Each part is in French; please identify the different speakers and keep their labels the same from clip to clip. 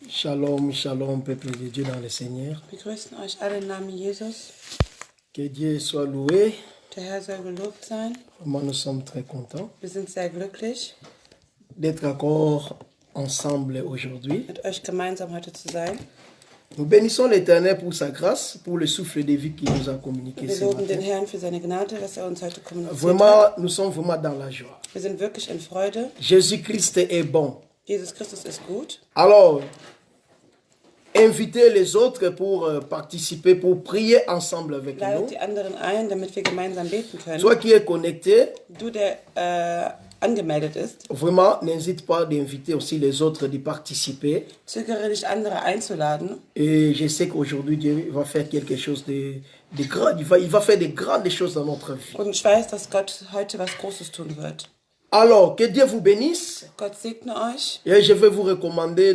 Speaker 1: Shalom, shalom, peuple de Dieu dans le Seigneur.
Speaker 2: Wir grüßen euch alle im Namen Jesus.
Speaker 1: Que Dieu soit loué.
Speaker 2: Der Herr soll gelobt sein.
Speaker 1: Moi, nous sommes très contents
Speaker 2: Wir sind sehr glücklich,
Speaker 1: d'être encore ensemble aujourd'hui.
Speaker 2: mit euch gemeinsam heute zu sein.
Speaker 1: Nous bénissons l'Éternel pour sa grâce, pour le souffle de vie qu'il nous a communiqué
Speaker 2: Wir
Speaker 1: ce
Speaker 2: loben den
Speaker 1: matin.
Speaker 2: Herrn für seine Gnade, dass er uns heute kommuniziert
Speaker 1: Vraiment,
Speaker 2: hat.
Speaker 1: nous sommes vraiment dans la joie.
Speaker 2: Wir sind wirklich in Freude.
Speaker 1: Jésus-Christ est bon.
Speaker 2: Jesus Christus ist gut.
Speaker 1: Alors, invitez les autres pour participer, pour prier ensemble avec nous.
Speaker 2: Ladet die anderen ein, damit wir gemeinsam beten können.
Speaker 1: Toi qui es connecté,
Speaker 2: Du, der angemeldet ist,
Speaker 1: vraiment, n'hésite pas d'inviter aussi les autres d'y participer.
Speaker 2: zögere nicht, andere einzuladen.
Speaker 1: Et je sais qu'aujourd'hui, Dieu va faire quelque chose de grand. Il va faire de grandes choses dans notre vie.
Speaker 2: Und ich weiß, dass Gott heute was Großes tun wird.
Speaker 1: Alors, que Dieu vous bénisse.
Speaker 2: Gott segne euch.
Speaker 1: Et je vais vous recommander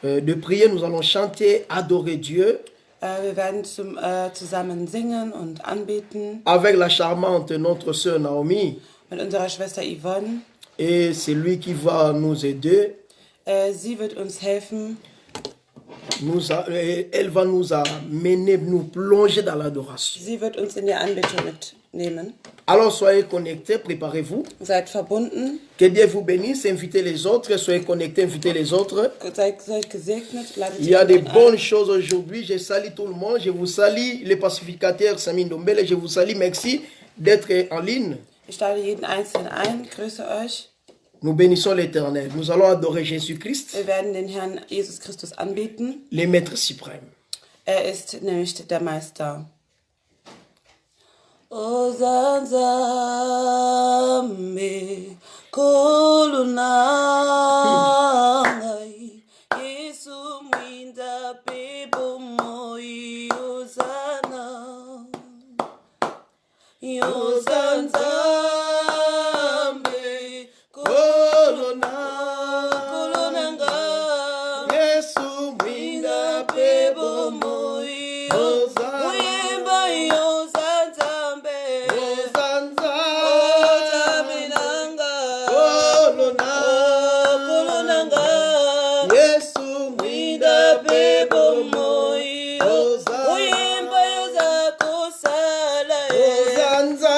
Speaker 1: de prier. Nous allons chanter, adorer Dieu
Speaker 2: Wir werden zusammen singen und anbeten
Speaker 1: avec la charmante notre sœur Naomi.
Speaker 2: mit unserer Schwester Yvonne.
Speaker 1: Et c'est lui qui va nous aider.
Speaker 2: Sie wird uns helfen.
Speaker 1: Elle va nous amener, nous plonger dans l'adoration.
Speaker 2: Sie wird uns in die Anbetung mitnehmen.
Speaker 1: Alors soyez connectés, préparez-vous.
Speaker 2: Seid verbunden.
Speaker 1: Que Dieu vous bénisse, invitez les autres, soyez connectés, invitez les autres.
Speaker 2: Seid gesegnet. Ladet
Speaker 1: Il
Speaker 2: die
Speaker 1: y a de
Speaker 2: anderen
Speaker 1: bonnes
Speaker 2: ein.
Speaker 1: choses aujourd'hui. Je salue tout le monde. Je vous salue, les pacificateurs Samin Dombele. Je vous salue. Merci d'être en ligne.
Speaker 2: Ich lade jeden Einzelnen ein. Grüße euch.
Speaker 1: Nous bénissons l'Éternel. Nous allons adorer Jésus-Christ,
Speaker 2: Wir werden den Herrn Jesus Christus anbeten.
Speaker 1: le Maître suprême.
Speaker 2: Er ist nämlich der Meister. Ozanzambe kolunangai Yesu mwinda pepo moi Ozana Ozanzambe kolunanga
Speaker 1: Yesu
Speaker 2: mwinda pepo moi Uyemba Ozanzambe Otaminanga kolunanga
Speaker 1: Yesu
Speaker 2: Mwinda pepo moi Uyemba Ozakosala
Speaker 1: Ozanza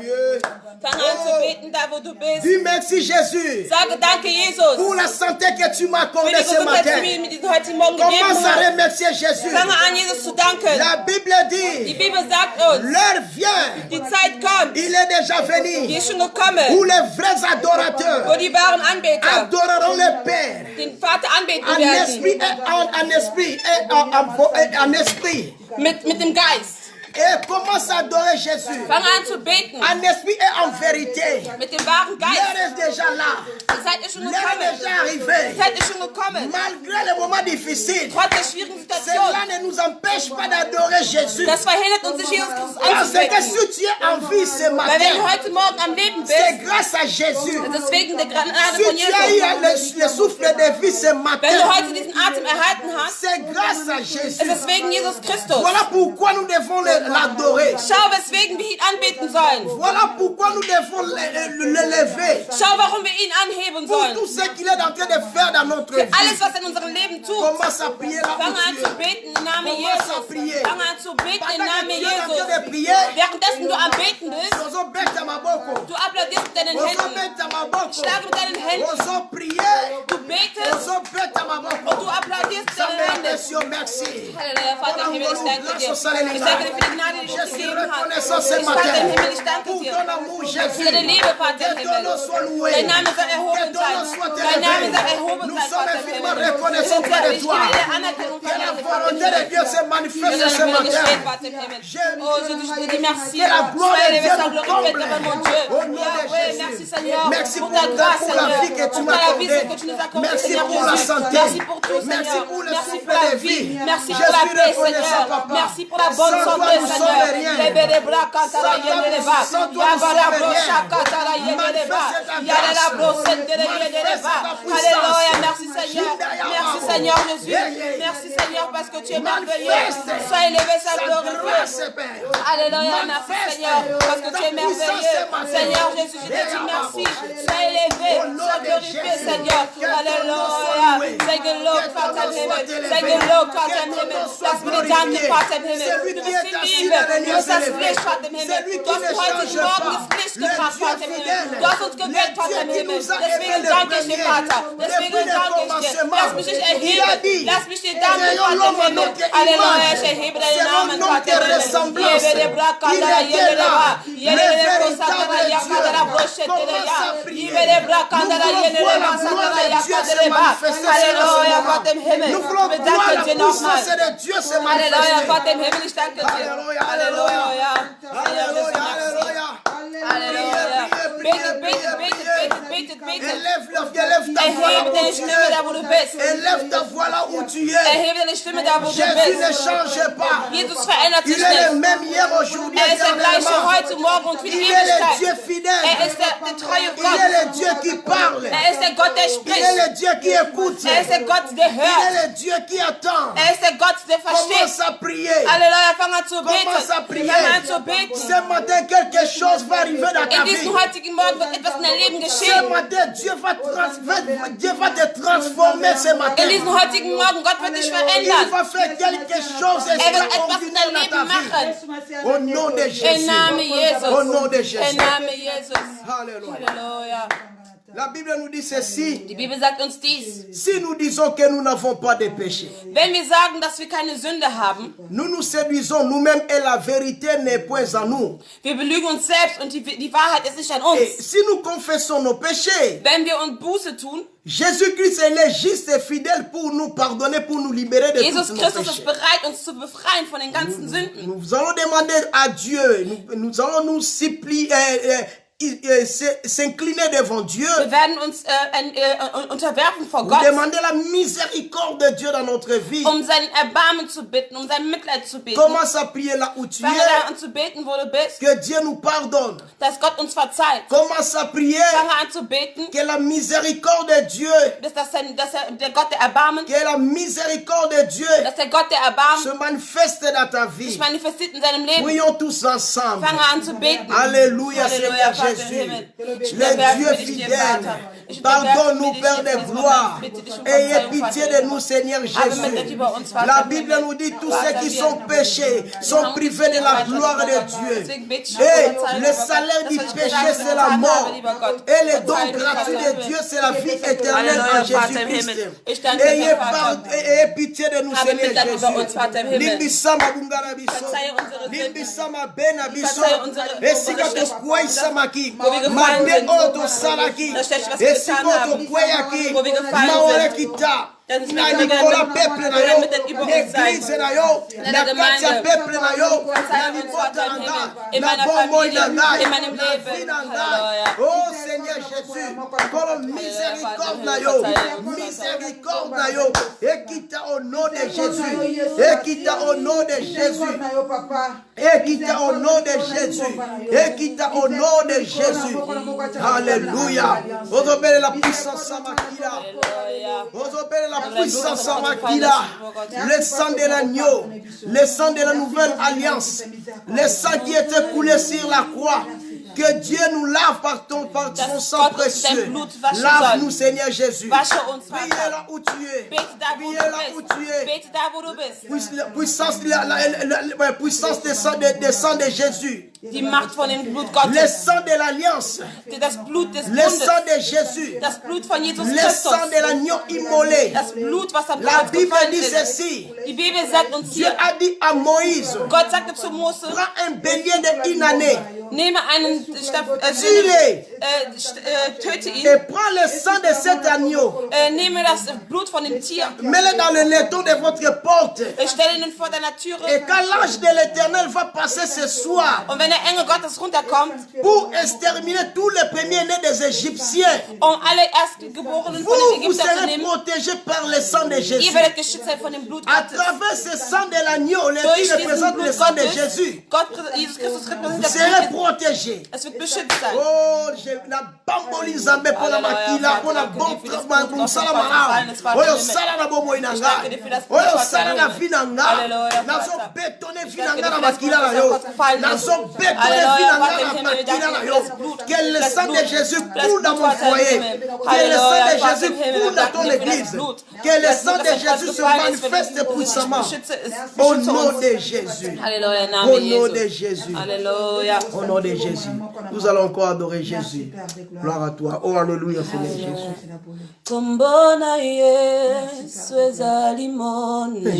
Speaker 1: Dieu.
Speaker 2: Fang an zu beten, da wo du bist.
Speaker 1: Dis merci Jésus
Speaker 2: Sage danke, Jesus,
Speaker 1: pour la santé que tu m'as
Speaker 2: für
Speaker 1: accordée
Speaker 2: die
Speaker 1: ce
Speaker 2: Gesundheit, die
Speaker 1: matin.
Speaker 2: du mir mit diesem heutigen Morgen gegeben
Speaker 1: Commence à
Speaker 2: hast.
Speaker 1: remercier Jésus.
Speaker 2: Fange an, Jesus zu danken.
Speaker 1: La Bible
Speaker 2: Die
Speaker 1: dit,
Speaker 2: Bibel sagt uns,
Speaker 1: l'heure vient,
Speaker 2: die Zeit kommt,
Speaker 1: il est déjà
Speaker 2: die
Speaker 1: venu,
Speaker 2: ist schon
Speaker 1: où
Speaker 2: gekommen,
Speaker 1: les vrais
Speaker 2: wo
Speaker 1: adorateurs
Speaker 2: die wahren Anbeter
Speaker 1: adoreront le Père
Speaker 2: den Vater anbeten
Speaker 1: en
Speaker 2: werden.
Speaker 1: esprit et en esprit.
Speaker 2: Mit dem Geist.
Speaker 1: Et commence à adorer Jésus
Speaker 2: Fang an zu beten.
Speaker 1: en esprit et en vérité.
Speaker 2: Mit dem wahren
Speaker 1: L'heure
Speaker 2: Geist.
Speaker 1: est déjà là.
Speaker 2: Die Zeit ist schon
Speaker 1: L'heure est
Speaker 2: gekommen.
Speaker 1: déjà arrivée.
Speaker 2: Die Zeit ist schon gekommen.
Speaker 1: Malgré les moments difficiles,
Speaker 2: Trotz der schwierigen
Speaker 1: cela
Speaker 2: Situation.
Speaker 1: ne nous empêche pas d'adorer Jésus.
Speaker 2: Das verhindert uns nicht, Jesus Christus
Speaker 1: Parce que
Speaker 2: anzubeten.
Speaker 1: si tu es en vie ce
Speaker 2: Weil wenn du
Speaker 1: matin,
Speaker 2: heute Morgen am Leben
Speaker 1: c'est
Speaker 2: bist,
Speaker 1: grâce à Jésus.
Speaker 2: das ist wegen der Gnade
Speaker 1: Si
Speaker 2: von
Speaker 1: tu as
Speaker 2: Jesus.
Speaker 1: eu le souffle de vie ce
Speaker 2: Wenn du
Speaker 1: matin,
Speaker 2: heute diesen Atem erhalten hast,
Speaker 1: c'est grâce à
Speaker 2: ist
Speaker 1: Jésus.
Speaker 2: es wegen Jesus Christus.
Speaker 1: Voilà pourquoi nous devons l'adorer.
Speaker 2: Schau, weswegen wir ihn anbeten sollen.
Speaker 1: Voilà pourquoi nous devons le lever.
Speaker 2: Schau, warum wir ihn anheben
Speaker 1: Pour
Speaker 2: sollen.
Speaker 1: tout ce qu'il est en train de faire dans notre
Speaker 2: Für
Speaker 1: vie.
Speaker 2: alles, was er in unserem Leben tut.
Speaker 1: Commence à prier là
Speaker 2: Fang
Speaker 1: où
Speaker 2: an
Speaker 1: tu
Speaker 2: zu
Speaker 1: es.
Speaker 2: beten im Namen
Speaker 1: Commence à
Speaker 2: Jesus.
Speaker 1: prier.
Speaker 2: Fang an zu beten im
Speaker 1: Pendant
Speaker 2: Namen
Speaker 1: que tu es en train
Speaker 2: Jesus.
Speaker 1: de prier,
Speaker 2: Währenddessen du am Beten bist,
Speaker 1: ozo beta maboko.
Speaker 2: du applaudierst mit deinen
Speaker 1: Ozo
Speaker 2: Händen.
Speaker 1: beta maboko.
Speaker 2: Schlag mit deinen Händen.
Speaker 1: Ozo prier.
Speaker 2: Du betest
Speaker 1: Ozo beta
Speaker 2: und
Speaker 1: maboko.
Speaker 2: du applaudierst mit
Speaker 1: Ça
Speaker 2: deinen
Speaker 1: me
Speaker 2: Händen.
Speaker 1: Monsieur, merci.
Speaker 2: Halleluja, Vater im Himmel, ich danke dir. Ich danke dir für die Gnade, die du
Speaker 1: Je
Speaker 2: uns
Speaker 1: suis
Speaker 2: gegeben hast.
Speaker 1: reconnaissant ce
Speaker 2: Ich Vater im
Speaker 1: matin
Speaker 2: Himmel, ich danke
Speaker 1: pour
Speaker 2: dir.
Speaker 1: ton amour,
Speaker 2: Für
Speaker 1: Jésus.
Speaker 2: deine Liebe, Vater im
Speaker 1: Que ton nom
Speaker 2: Himmel.
Speaker 1: soit loué.
Speaker 2: Dein Name soll
Speaker 1: Que
Speaker 2: erhoben
Speaker 1: ton nom
Speaker 2: sein.
Speaker 1: soit
Speaker 2: Dein Name soll
Speaker 1: élevé.
Speaker 2: erhoben
Speaker 1: Nous
Speaker 2: sein,
Speaker 1: sommes
Speaker 2: Vater im
Speaker 1: infiniment
Speaker 2: Himmel.
Speaker 1: reconnaissants auprès de
Speaker 2: Ich
Speaker 1: toi.
Speaker 2: gebe dir Anerkennung
Speaker 1: Que
Speaker 2: für
Speaker 1: la
Speaker 2: deine
Speaker 1: volonté de Dieu se manifeste ce matin.
Speaker 2: Oh, je te dis merci.
Speaker 1: Que la gloire
Speaker 2: Sois
Speaker 1: de
Speaker 2: élevé,
Speaker 1: Dieu
Speaker 2: sois
Speaker 1: nous
Speaker 2: glorifié
Speaker 1: comble.
Speaker 2: devant mon Dieu.
Speaker 1: Au nom de
Speaker 2: Yahweh,
Speaker 1: Jésus.
Speaker 2: merci Seigneur
Speaker 1: Merci
Speaker 2: pour
Speaker 1: pour
Speaker 2: ta
Speaker 1: ta-
Speaker 2: grâce,
Speaker 1: pour la
Speaker 2: Seigneur.
Speaker 1: vie que tu
Speaker 2: Pour
Speaker 1: m'as
Speaker 2: ta vie
Speaker 1: accordée.
Speaker 2: que tu nous as accordée,
Speaker 1: Merci
Speaker 2: Seigneur
Speaker 1: pour la
Speaker 2: Jésus.
Speaker 1: santé.
Speaker 2: Merci pour tout,
Speaker 1: Merci
Speaker 2: Seigneur.
Speaker 1: pour le
Speaker 2: Merci
Speaker 1: souffle
Speaker 2: pour la
Speaker 1: de
Speaker 2: vie.
Speaker 1: vie.
Speaker 2: Merci
Speaker 1: Je
Speaker 2: pour la
Speaker 1: suis
Speaker 2: paix,
Speaker 1: reconnaissant,
Speaker 2: Seigneur.
Speaker 1: papa.
Speaker 2: Merci pour la bonne
Speaker 1: Sans toi,
Speaker 2: santé,
Speaker 1: nous
Speaker 2: Seigneur.
Speaker 1: sommes rien.
Speaker 2: Lève les bras, Katara, Yendeleva.
Speaker 1: Sans toi, nous
Speaker 2: Yabala,
Speaker 1: sommes
Speaker 2: Bro,
Speaker 1: rien.
Speaker 2: Shakatara, Yendeleva.
Speaker 1: Manifeste ta grâce.
Speaker 2: Yadela, Bro, Sendele, Yendeleva.
Speaker 1: Manifeste ta puissance.
Speaker 2: Alléluia, merci Seigneur. Merci
Speaker 1: Manifeste.
Speaker 2: Seigneur Jésus.
Speaker 1: Yeah, yeah, yeah.
Speaker 2: Merci Seigneur parce que tu es merveilleux.
Speaker 1: Manifeste.
Speaker 2: Sois élevé, sois
Speaker 1: Sa
Speaker 2: glorifié.
Speaker 1: grâce, Père.
Speaker 2: Alléluia, merci
Speaker 1: Manifeste
Speaker 2: Seigneur, parce que tu es
Speaker 1: ta puissance
Speaker 2: merveilleux.
Speaker 1: ce matin.
Speaker 2: Seigneur Jésus, je te dis merci. Sois élevé,
Speaker 1: Au nom
Speaker 2: sois
Speaker 1: de
Speaker 2: glorifié,
Speaker 1: Jésus.
Speaker 2: Seigneur.
Speaker 1: Que ton nom soit
Speaker 2: Alléluia.
Speaker 1: loué.
Speaker 2: Sei gelobt,
Speaker 1: Que ton
Speaker 2: Vater im
Speaker 1: nom
Speaker 2: Himmel.
Speaker 1: soit élevé.
Speaker 2: Sei gelobt, Vater
Speaker 1: Que
Speaker 2: im
Speaker 1: ton
Speaker 2: Himmel.
Speaker 1: nom soit
Speaker 2: Lass mir die Danke,
Speaker 1: glorifié.
Speaker 2: Vater im Himmel.
Speaker 1: Celui
Speaker 2: Du
Speaker 1: qui
Speaker 2: bist
Speaker 1: est
Speaker 2: die
Speaker 1: assis
Speaker 2: Liebe.
Speaker 1: dans les
Speaker 2: Du bist das
Speaker 1: lieux
Speaker 2: Licht, Vater im Himmel.
Speaker 1: Celui
Speaker 2: Du
Speaker 1: qui
Speaker 2: hast
Speaker 1: ne
Speaker 2: heute
Speaker 1: change
Speaker 2: Morgen
Speaker 1: pas.
Speaker 2: das Licht
Speaker 1: Le
Speaker 2: gebracht,
Speaker 1: Dieu
Speaker 2: Vater im Himmel.
Speaker 1: fidèle.
Speaker 2: Du hast uns geweckt,
Speaker 1: Le
Speaker 2: Vater
Speaker 1: Dieu
Speaker 2: im
Speaker 1: qui
Speaker 2: Himmel.
Speaker 1: nous a
Speaker 2: Deswegen
Speaker 1: aimés le
Speaker 2: danke ich dir,
Speaker 1: premier.
Speaker 2: Vater.
Speaker 1: Depuis
Speaker 2: Deswegen
Speaker 1: le
Speaker 2: danke ich dir.
Speaker 1: commencement.
Speaker 2: Lass mich nicht
Speaker 1: Il a
Speaker 2: erheben.
Speaker 1: dit,
Speaker 2: Lass mich dir danken,
Speaker 1: ayons
Speaker 2: Vater im
Speaker 1: l'homme en
Speaker 2: Himmel.
Speaker 1: notre
Speaker 2: Alléluia,
Speaker 1: image.
Speaker 2: ich erhebe deinen
Speaker 1: Selon
Speaker 2: Namen,
Speaker 1: notre
Speaker 2: Vater im Himmel.
Speaker 1: ressemblance.
Speaker 2: Yebe de brakanda,
Speaker 1: Il
Speaker 2: yebe
Speaker 1: était
Speaker 2: de
Speaker 1: là.
Speaker 2: ba.
Speaker 1: Le
Speaker 2: Yebe de
Speaker 1: véritable
Speaker 2: brosakada, yakada,
Speaker 1: Dieu.
Speaker 2: brochette de ya.
Speaker 1: Commence à prier.
Speaker 2: Yebe de brakanda,
Speaker 1: Nous voulons
Speaker 2: yebe de
Speaker 1: voir la
Speaker 2: basakada,
Speaker 1: gloire de Dieu
Speaker 2: yakada,
Speaker 1: se
Speaker 2: de ba.
Speaker 1: manifester sur
Speaker 2: Alléluia,
Speaker 1: ce moment.
Speaker 2: Vater im Himmel.
Speaker 1: Nous voulons
Speaker 2: Wir
Speaker 1: voir
Speaker 2: danken
Speaker 1: la
Speaker 2: dir
Speaker 1: puissance
Speaker 2: nochmal.
Speaker 1: de Dieu se
Speaker 2: Alléluia,
Speaker 1: manifester.
Speaker 2: Vater im Himmel, ich danke dir.
Speaker 1: Alléluia,
Speaker 2: Alléluia.
Speaker 1: alléluia.
Speaker 2: Seigneur Jésus,
Speaker 1: Alléluia,
Speaker 2: merci.
Speaker 1: alléluia.
Speaker 2: Alléluia. Betet, betet, betet, betet, betet.
Speaker 1: Élève ta voix là
Speaker 2: Erhebe
Speaker 1: où
Speaker 2: deine
Speaker 1: tu
Speaker 2: Stimme da, wo du bist.
Speaker 1: es. Élève ta voix là où tu es.
Speaker 2: Erhebe deine Stimme da, wo du
Speaker 1: Jésus ne
Speaker 2: bist.
Speaker 1: change pas.
Speaker 2: Jesus verändert sich
Speaker 1: Il est le
Speaker 2: nicht.
Speaker 1: même hier, aujourd'hui,
Speaker 2: Er ist der gleiche
Speaker 1: éternellement.
Speaker 2: heute, morgen und für die
Speaker 1: Il est le Dieu
Speaker 2: Ewigkeit.
Speaker 1: fidèle.
Speaker 2: Er ist der treue
Speaker 1: Il est
Speaker 2: Gott.
Speaker 1: le Dieu qui parle.
Speaker 2: Er ist der Gott, der
Speaker 1: Il est
Speaker 2: spricht.
Speaker 1: le Dieu qui écoute.
Speaker 2: Er ist der Gott, der
Speaker 1: Il
Speaker 2: hört.
Speaker 1: est le Dieu qui attend.
Speaker 2: Er ist der Gott, der versteht.
Speaker 1: Commence à prier.
Speaker 2: Halleluja, fang an zu
Speaker 1: Commence à
Speaker 2: beten.
Speaker 1: prier.
Speaker 2: Fang an zu beten.
Speaker 1: Ce matin, quelque chose va arriver dans ta
Speaker 2: In
Speaker 1: vie.
Speaker 2: diesem heutigen Morgen wird etwas in deinem Leben
Speaker 1: Ce
Speaker 2: geschehen.
Speaker 1: matin, Dieu va te transformer ce matin.
Speaker 2: In diesem heutigen Morgen, Gott wird dich
Speaker 1: Il
Speaker 2: verändern.
Speaker 1: va faire quelque chose
Speaker 2: Er wird etwas in deinem
Speaker 1: d'extraordinaire dans
Speaker 2: Leben
Speaker 1: ta vie.
Speaker 2: machen.
Speaker 1: Au nom de
Speaker 2: Im
Speaker 1: Jésus.
Speaker 2: Namen
Speaker 1: Au nom de
Speaker 2: Jesus.
Speaker 1: Jésus.
Speaker 2: Im Namen Jesus.
Speaker 1: Alléluia.
Speaker 2: Halleluja.
Speaker 1: La Bible nous dit ceci.
Speaker 2: Die Bibel sagt uns dies.
Speaker 1: Si nous disons que nous n'avons pas de péché,
Speaker 2: Wenn wir sagen, dass wir keine Sünde haben,
Speaker 1: nous nous séduisons nous-mêmes et la vérité n'est point en nous.
Speaker 2: wir belügen uns selbst und die Wahrheit ist nicht an
Speaker 1: Et
Speaker 2: uns.
Speaker 1: si nous confessons nos péchés,
Speaker 2: Wenn wir uns Buße tun,
Speaker 1: Jésus-Christ est juste et fidèle pour nous pardonner, pour nous libérer de
Speaker 2: Jesus
Speaker 1: tous nos
Speaker 2: Christus
Speaker 1: péchés.
Speaker 2: ist bereit, uns zu befreien von den ganzen Sünden.
Speaker 1: Nous allons demander à Dieu, nous allons nous supplier, s'incliner devant Dieu.
Speaker 2: Wir werden uns unterwerfen vor
Speaker 1: Nous
Speaker 2: Gott,
Speaker 1: demander la miséricorde de Dieu dans notre vie.
Speaker 2: um sein Erbarmen zu bitten, um sein Mitleid zu bitten.
Speaker 1: Commence à prier là où tu
Speaker 2: Fange
Speaker 1: es.
Speaker 2: an zu beten, wo du bist,
Speaker 1: Que Dieu nous pardonne.
Speaker 2: dass Gott uns verzeiht.
Speaker 1: Commence à prier.
Speaker 2: Fange an zu beten,
Speaker 1: Que la miséricorde de Dieu,
Speaker 2: der Gott der Erbarmen,
Speaker 1: que la miséricorde de Dieu
Speaker 2: dass der Gott der Erbarmen
Speaker 1: se manifeste dans ta
Speaker 2: sich
Speaker 1: vie.
Speaker 2: manifestiert in seinem Leben.
Speaker 1: Prions tous ensemble.
Speaker 2: Fange an zu beten.
Speaker 1: Alléluia,
Speaker 2: Halleluja,
Speaker 1: Seigneur
Speaker 2: Vater im
Speaker 1: Jésus.
Speaker 2: Himmel.
Speaker 1: Le
Speaker 2: Wir werfen
Speaker 1: Dieu
Speaker 2: für dich, dir,
Speaker 1: fidèle,
Speaker 2: Vater.
Speaker 1: Pardonne-nous, Père de gloire. Ayez pitié de nous, Seigneur Jésus. La Bible nous dit tous ceux qui sont péchés sont privés de la gloire de Dieu. Et le salaire du péché, c'est la mort. Et le don gratuit de Dieu, c'est la vie éternelle en Jésus-Christ. Ayez pitié de nous, Seigneur Jésus. Limbisama bungara biso. Limbisama bena biso. Esika to kwaisamaki. Mande oto salaki. Esika to kwayaki. Maore kita. Na Nicolas peuple na yo, l'église na yo, na katia peuple na yo, na libota na nga, na bombo na nga, na vie na nga. Oh Seigneur Jésus, comme miséricorde na yo, miséricorde na yo, et quitte au nom de Jésus, et quitte au nom de Jésus, et quitte au nom de Jésus, et quitte au nom de Jésus. Alléluia. Vous obéissez la puissance à Makila. Vous obéissez la puissance à Makila. Le sang de l'agneau, le sang de la nouvelle alliance, le sang qui était coulé sur la croix. Que Dieu nous lave par son sang précieux. Lave-nous, Seigneur Jésus. Priez là où tu es. Priez là où tu es. Puissance des sang de Jésus.
Speaker 2: Die Macht von dem Blut Gottes.
Speaker 1: Le sang de l'alliance.
Speaker 2: Das Blut des
Speaker 1: Le
Speaker 2: Bundes.
Speaker 1: sang de Jésus.
Speaker 2: Das Blut von Jesus
Speaker 1: Le
Speaker 2: Christus.
Speaker 1: sang de l'agneau immolé.
Speaker 2: Das Blut, was am
Speaker 1: La
Speaker 2: Kreuz
Speaker 1: Bible
Speaker 2: gefallen
Speaker 1: dit
Speaker 2: ist.
Speaker 1: ceci.
Speaker 2: Die Bibel sagt uns
Speaker 1: Dieu
Speaker 2: hier,
Speaker 1: a dit à Moïse,
Speaker 2: Gott sagte zu Mose,
Speaker 1: prends un bélier d'une année,
Speaker 2: nehme einen töte ihn,
Speaker 1: et prends le sang de cet agneau,
Speaker 2: nehme das Blut von dem Tier,
Speaker 1: mets-le dans le linteau de votre porte.
Speaker 2: stelle ihn vor deiner Türe.
Speaker 1: Et quand l'ange de l'Éternel va passer ce soir
Speaker 2: Und wenn der Engel Gottes runterkommt,
Speaker 1: pour exterminer tous les premiers-nés des Égyptiens,
Speaker 2: alle Erstgeborenen von den
Speaker 1: vous
Speaker 2: Ägyptern zu
Speaker 1: serez
Speaker 2: nehmen,
Speaker 1: protégés par le sang de
Speaker 2: ihr
Speaker 1: Jésus.
Speaker 2: werdet geschützt sein von dem Blut
Speaker 1: À
Speaker 2: Gottes.
Speaker 1: travers ce sang de l'agneau, le
Speaker 2: Durch
Speaker 1: qui
Speaker 2: diesen
Speaker 1: représente le
Speaker 2: Blut
Speaker 1: sang de
Speaker 2: Gottes,
Speaker 1: Jésus,
Speaker 2: Jesus Christus
Speaker 1: vous
Speaker 2: repräsentiert das
Speaker 1: serez
Speaker 2: Blut.
Speaker 1: protégés.
Speaker 2: Es wird beschützt sein.
Speaker 1: Oh, na bamboli nzambe mpona makila mpona mosala malamu oyo osala na bomoi na nga oyo osala na vi na nga nazobetone vi na nga na makila na yo nazobetone vi na nga na makila na yo que le sang de Jésus coule dans mon foyer, que le sang de Jésus coule dans ton église, que le sang de Jésus se manifeste puissamment au nom de Jésus, au nom de Jésus, au nom de Jésus. Nous allons encore adorer Jésus. Gloire à toi. Oh, alléluia, Seigneur Jésus.
Speaker 2: Kumbona Yesu ezali monene.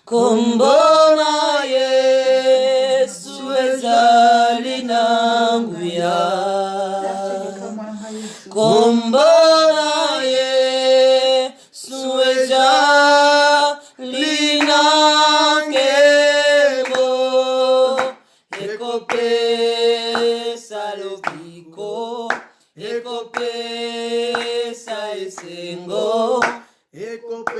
Speaker 2: Kumbona Yesu ezali nanguya. Kumbona Yesu ezali nangemo. Ekopesa lobiko, ekopesa esengo,
Speaker 1: ekopesa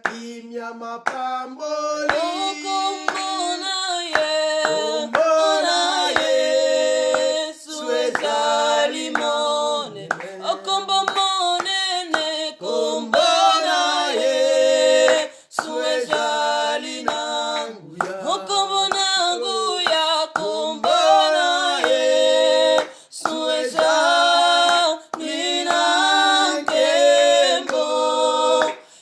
Speaker 1: kimya mapamboli.
Speaker 2: Okumbona Yesu ezali monene. Okombo monene, kumbona Yesu ezali nanguya. Okombo nanguya, kumbona Yesu ezali nankembo.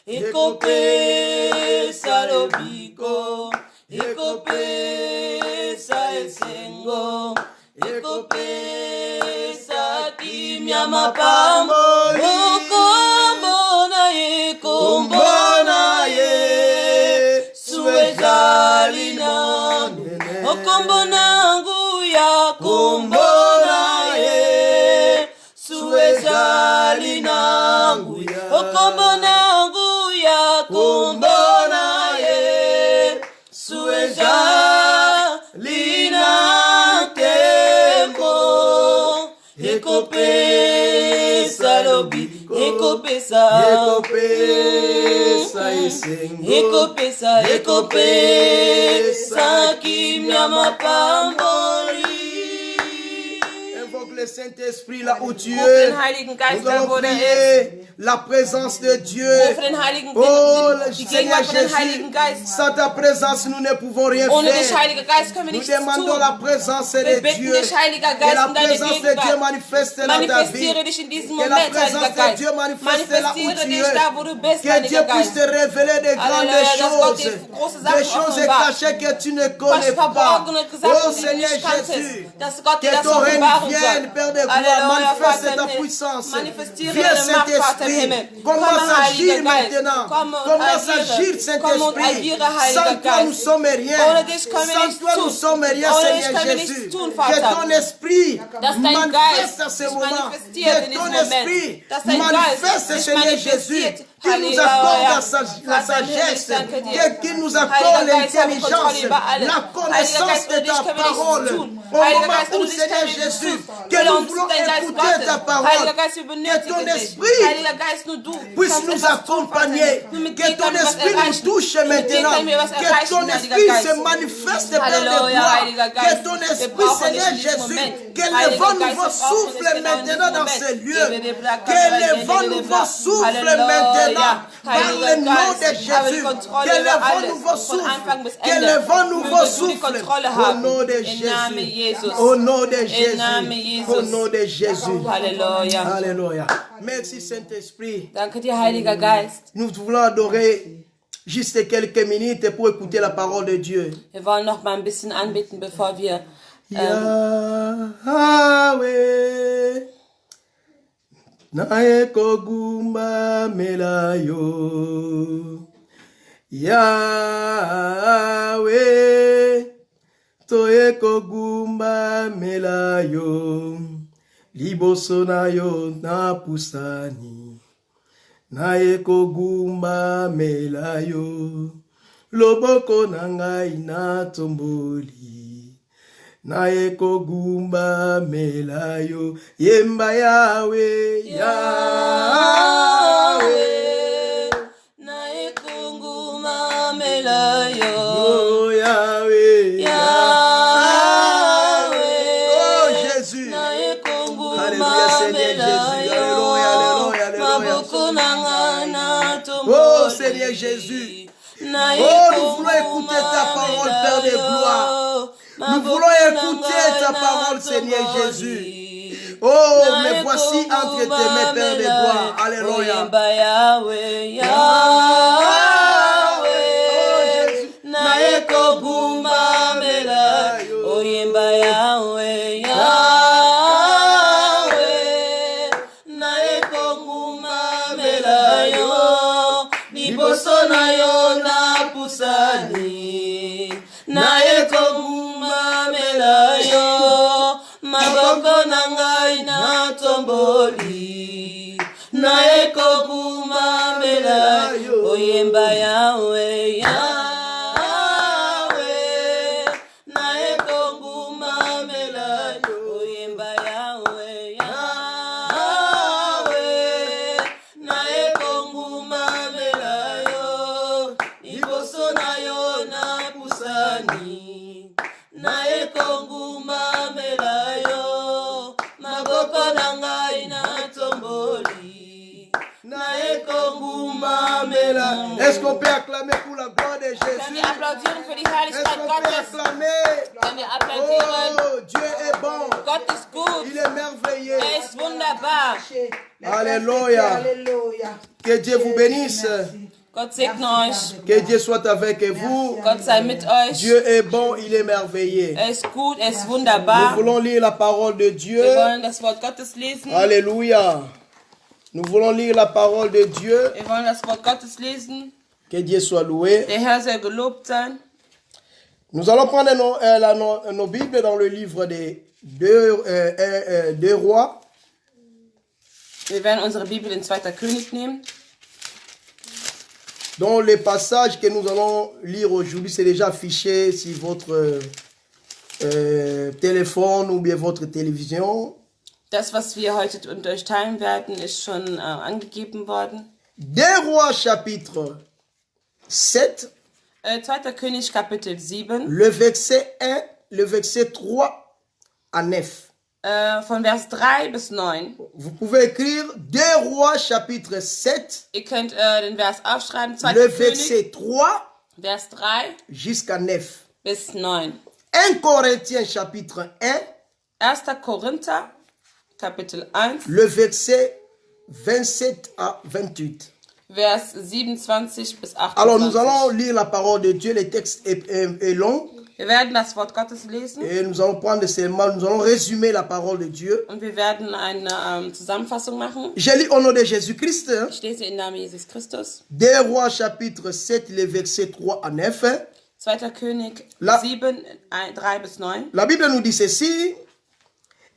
Speaker 2: Ekopesa lobiko, ekopesa esengo, ekopesa kimya mapambo. Okumbona Yesu ezali nanguya. Okumbona nguya, kumbona Yesu ezali nanguya. Okumbona nguya, kumbona Yesu ezali nankembo. Ekopesa lobi, ekopesa
Speaker 1: esengo,
Speaker 2: ekopesa kimya mapamboli.
Speaker 1: Invoque le Saint-Esprit là où tu
Speaker 2: Ruf
Speaker 1: es.
Speaker 2: den Heiligen Geist
Speaker 1: Nous
Speaker 2: da,
Speaker 1: allons
Speaker 2: wo er ist.
Speaker 1: prier la présence de Dieu.
Speaker 2: Ruf den Heiligen
Speaker 1: Oh,
Speaker 2: die
Speaker 1: Seigneur
Speaker 2: Gegenwart von den Heiligen
Speaker 1: Jésus,
Speaker 2: Geist.
Speaker 1: sans ta présence, nous ne pouvons rien
Speaker 2: Ohne dich,
Speaker 1: faire.
Speaker 2: Heiliger Geist, können wir
Speaker 1: Nous
Speaker 2: nichts
Speaker 1: demandons
Speaker 2: tun.
Speaker 1: la présence
Speaker 2: Wir
Speaker 1: de
Speaker 2: bitten
Speaker 1: Dieu.
Speaker 2: dich, Heiliger
Speaker 1: Que
Speaker 2: Geist,
Speaker 1: la
Speaker 2: um deine
Speaker 1: présence de Dieu
Speaker 2: Gegenwart.
Speaker 1: manifeste dans ta vie.
Speaker 2: Manifestiere dich in diesem
Speaker 1: Que la
Speaker 2: Moment,
Speaker 1: présence
Speaker 2: Heiliger
Speaker 1: de
Speaker 2: Geist.
Speaker 1: Dieu manifeste là où
Speaker 2: Manifestiere
Speaker 1: tu
Speaker 2: dich
Speaker 1: es.
Speaker 2: da, wo du bist,
Speaker 1: Que
Speaker 2: Heiliger
Speaker 1: Dieu puisse
Speaker 2: Geist.
Speaker 1: te révéler des grandes
Speaker 2: Halleluja, dass Gott dir
Speaker 1: choses.
Speaker 2: große Sachen
Speaker 1: Des choses
Speaker 2: offenbart.
Speaker 1: cachées que tu ne connais pas.
Speaker 2: Verborgene
Speaker 1: Oh
Speaker 2: Sachen, die du
Speaker 1: Seigneur
Speaker 2: nicht kanntest,
Speaker 1: Jésus,
Speaker 2: dass Gott dir
Speaker 1: que
Speaker 2: das
Speaker 1: ton règne
Speaker 2: offenbaren
Speaker 1: vienne,
Speaker 2: soll.
Speaker 1: Père de gloire,
Speaker 2: Halleluja,
Speaker 1: manifeste
Speaker 2: Vater im
Speaker 1: ta
Speaker 2: Himmel.
Speaker 1: puissance.
Speaker 2: Manifestiere
Speaker 1: Viens
Speaker 2: deine Macht, Vater im
Speaker 1: Saint-Esprit,
Speaker 2: Himmel.
Speaker 1: commence à agir
Speaker 2: Heiliger Geist.
Speaker 1: maintenant.
Speaker 2: Komm und
Speaker 1: Commence à
Speaker 2: agiere.
Speaker 1: agir,
Speaker 2: Komm und
Speaker 1: Saint-Esprit.
Speaker 2: agiere, Heiliger
Speaker 1: Sans toi, nous
Speaker 2: Geist.
Speaker 1: sommes rien.
Speaker 2: Ohne dich können wir
Speaker 1: Sans
Speaker 2: nichts
Speaker 1: toi, nous
Speaker 2: tun.
Speaker 1: sommes rien,
Speaker 2: Ohne dich
Speaker 1: Seigneur
Speaker 2: können wir
Speaker 1: Jésus.
Speaker 2: nichts tun,
Speaker 1: Que
Speaker 2: Vater.
Speaker 1: ton esprit
Speaker 2: Dass dein
Speaker 1: manifeste
Speaker 2: Geist
Speaker 1: à ce
Speaker 2: sich
Speaker 1: moment.
Speaker 2: manifestiert in
Speaker 1: Que ton
Speaker 2: diesem Moment.
Speaker 1: esprit
Speaker 2: Dass dein
Speaker 1: manifeste,
Speaker 2: Geist sich
Speaker 1: Seigneur Jésus.
Speaker 2: manifestiert.
Speaker 1: Qu'il nous
Speaker 2: Halleluja.
Speaker 1: accorde la
Speaker 2: Vater im Himmel, ich
Speaker 1: sagesse.
Speaker 2: danke dir.
Speaker 1: Qu'il nous accorde
Speaker 2: Heiliger Geist, habe
Speaker 1: l'intelligence,
Speaker 2: Kontrolle über alles.
Speaker 1: la
Speaker 2: Heiliger
Speaker 1: connaissance
Speaker 2: Geist,
Speaker 1: de
Speaker 2: ohne dich
Speaker 1: ta
Speaker 2: können wir nichts
Speaker 1: parole.
Speaker 2: tun.
Speaker 1: Au
Speaker 2: Heiliger
Speaker 1: moment
Speaker 2: Geist,
Speaker 1: où,
Speaker 2: ohne dich
Speaker 1: Seigneur
Speaker 2: können wir nichts
Speaker 1: Jésus,
Speaker 2: tun.
Speaker 1: que
Speaker 2: Fülle
Speaker 1: nous
Speaker 2: uns
Speaker 1: voulons
Speaker 2: mit deinem Geist
Speaker 1: écouter
Speaker 2: Gottes.
Speaker 1: ta parole.
Speaker 2: Heiliger Geist, wir
Speaker 1: Que
Speaker 2: benötigen
Speaker 1: ton
Speaker 2: dich.
Speaker 1: esprit
Speaker 2: Heiliger Geist, nur du
Speaker 1: puisse
Speaker 2: kannst
Speaker 1: nous
Speaker 2: etwas tun, Vater.
Speaker 1: accompagner.
Speaker 2: Nur mit
Speaker 1: Que
Speaker 2: dir
Speaker 1: ton
Speaker 2: können wir was
Speaker 1: esprit nous
Speaker 2: erreichen.
Speaker 1: touche
Speaker 2: Nur mit dir
Speaker 1: maintenant.
Speaker 2: können wir was
Speaker 1: Que
Speaker 2: erreichen,
Speaker 1: ton
Speaker 2: Heiliger
Speaker 1: esprit
Speaker 2: Geist.
Speaker 1: se manifeste, Père de
Speaker 2: Halleluja,
Speaker 1: gloire.
Speaker 2: Heiliger
Speaker 1: Que
Speaker 2: Geist.
Speaker 1: ton
Speaker 2: Wir
Speaker 1: esprit,
Speaker 2: brauchen
Speaker 1: Seigneur
Speaker 2: dich in diesem
Speaker 1: Jésus,
Speaker 2: Moment.
Speaker 1: que le
Speaker 2: Heiliger
Speaker 1: vent
Speaker 2: Geist,
Speaker 1: nouveau
Speaker 2: wir brauchen
Speaker 1: souffle
Speaker 2: dich genau in
Speaker 1: maintenant
Speaker 2: diesem
Speaker 1: dans
Speaker 2: Moment.
Speaker 1: ces lieux. Que le vent nouveau souffle maintenant par le nom de Jésus. Que le vent nouveau souffle. Que le vent nouveau souffle. Au nom de Jésus. Au nom de Jésus. Au nom de Jésus.
Speaker 2: Halleluja.
Speaker 1: Alléluia. Merci Saint-Esprit.
Speaker 2: Danke dir, Heiliger Geist.
Speaker 1: Nous voulons adorer juste quelques minutes pour écouter la parole de Dieu.
Speaker 2: Wir wollen noch mal ein bisschen anbeten, bevor wir
Speaker 1: Yahweh, nae kogumba melayo. Yahweh, toye kogumba melayo. Liboso na yo na pusani. Nae kogumba melayo. Loboko na ngai na tomboli. Nae kogumba melayo. Yemba Yahweh, Yahweh.
Speaker 2: nae kunguma melayo.
Speaker 1: Oh Yahweh,
Speaker 2: Yahweh.
Speaker 1: Oh Jésus.
Speaker 2: Nae kunguma
Speaker 1: Alléluia Seigneur Jésus. Alléluia, alléluia, alléluia.
Speaker 2: Mabuku nangana
Speaker 1: Oh Seigneur Jésus. Oh, nous voulons écouter ta parole, Père de gloire. Nous voulons écouter ta parole, Seigneur Jésus. Oh, me voici entre tes mains, Père de gloire. Alléluia.
Speaker 2: Yahweh, Yahweh, nae koguma melayo. Oyemba Yahweh, Yahweh, nae koguma melayo. Liboso na yo na pusani, nae koguma melayo. Maboko na ngai na tomboli, nae koguma melayo. Oyemba Yahweh, Yahweh, nae koguma melayo. Oyemba Yahweh, Yahweh, nae koguma melayo. Liboso na yo na pusani, nae koguma melayo. Maboko na ngai na tomboli, nae koguma melayo.
Speaker 1: Est-ce qu'on peut acclamer pour la gloire de
Speaker 2: Können
Speaker 1: Jésus?
Speaker 2: wir applaudieren für die
Speaker 1: Est-ce
Speaker 2: Herrlichkeit
Speaker 1: qu'on peut
Speaker 2: Gottes?
Speaker 1: acclamer?
Speaker 2: Können wir applaudieren?
Speaker 1: Oh, Dieu est bon.
Speaker 2: Gott ist gut.
Speaker 1: Il est merveilleux.
Speaker 2: Er ist wunderbar.
Speaker 1: Alléluia. Que Dieu vous bénisse.
Speaker 2: Gott segne euch.
Speaker 1: Que Dieu soit avec vous.
Speaker 2: Gott sei mit euch.
Speaker 1: Dieu est bon, il est merveilleux.
Speaker 2: Er ist gut, er ist
Speaker 1: Nous
Speaker 2: wunderbar.
Speaker 1: voulons lire la parole de Dieu.
Speaker 2: Wir wollen das Wort Gottes lesen.
Speaker 1: Alléluia. Nous voulons lire la parole de Dieu.
Speaker 2: Wir wollen das Wort Gottes lesen.
Speaker 1: Que Dieu soit loué.
Speaker 2: Der Herr soll gelobt sein.
Speaker 1: Nous allons prendre nos Bibles dans le livre des deux rois.
Speaker 2: Wir werden unsere Bibel in 2. König nehmen.
Speaker 1: Dont les passages que nous allons lire aujourd'hui, c'est déjà affiché sur votre téléphone ou bien votre télévision.
Speaker 2: Das, was wir heute mit euch teilen werden, ist schon angegeben worden.
Speaker 1: 2 Rois chapitre 7,
Speaker 2: 2. König Kapitel 7,
Speaker 1: le verset 1, le verset 3 à 9.
Speaker 2: von Vers 3 bis 9.
Speaker 1: Vous pouvez écrire 2 Rois chapitre 7,
Speaker 2: Ihr könnt den Vers aufschreiben, 2.
Speaker 1: le
Speaker 2: König,
Speaker 1: verset 3
Speaker 2: Vers 3
Speaker 1: jusqu'à 9.
Speaker 2: bis 9.
Speaker 1: 1 Corinthiens chapitre 1,
Speaker 2: 1. Korinther, Kapitel 1,
Speaker 1: le verset 27 à 28.
Speaker 2: Vers 27 bis 28.
Speaker 1: Alors nous allons lire la parole de Dieu, le texte est long.
Speaker 2: Wir werden das Wort Gottes lesen
Speaker 1: Et nous allons prendre seulement, nous allons résumer la parole de Dieu.
Speaker 2: und wir werden eine Zusammenfassung machen.
Speaker 1: Je lis au nom de Jésus-Christ.
Speaker 2: Ich lese im Namen Jesus Christus.
Speaker 1: 2 Rois chapitre 7, les versets 3 à 9.
Speaker 2: 2. König
Speaker 1: La-
Speaker 2: 7, 3 bis 9.
Speaker 1: La Bible nous dit ceci.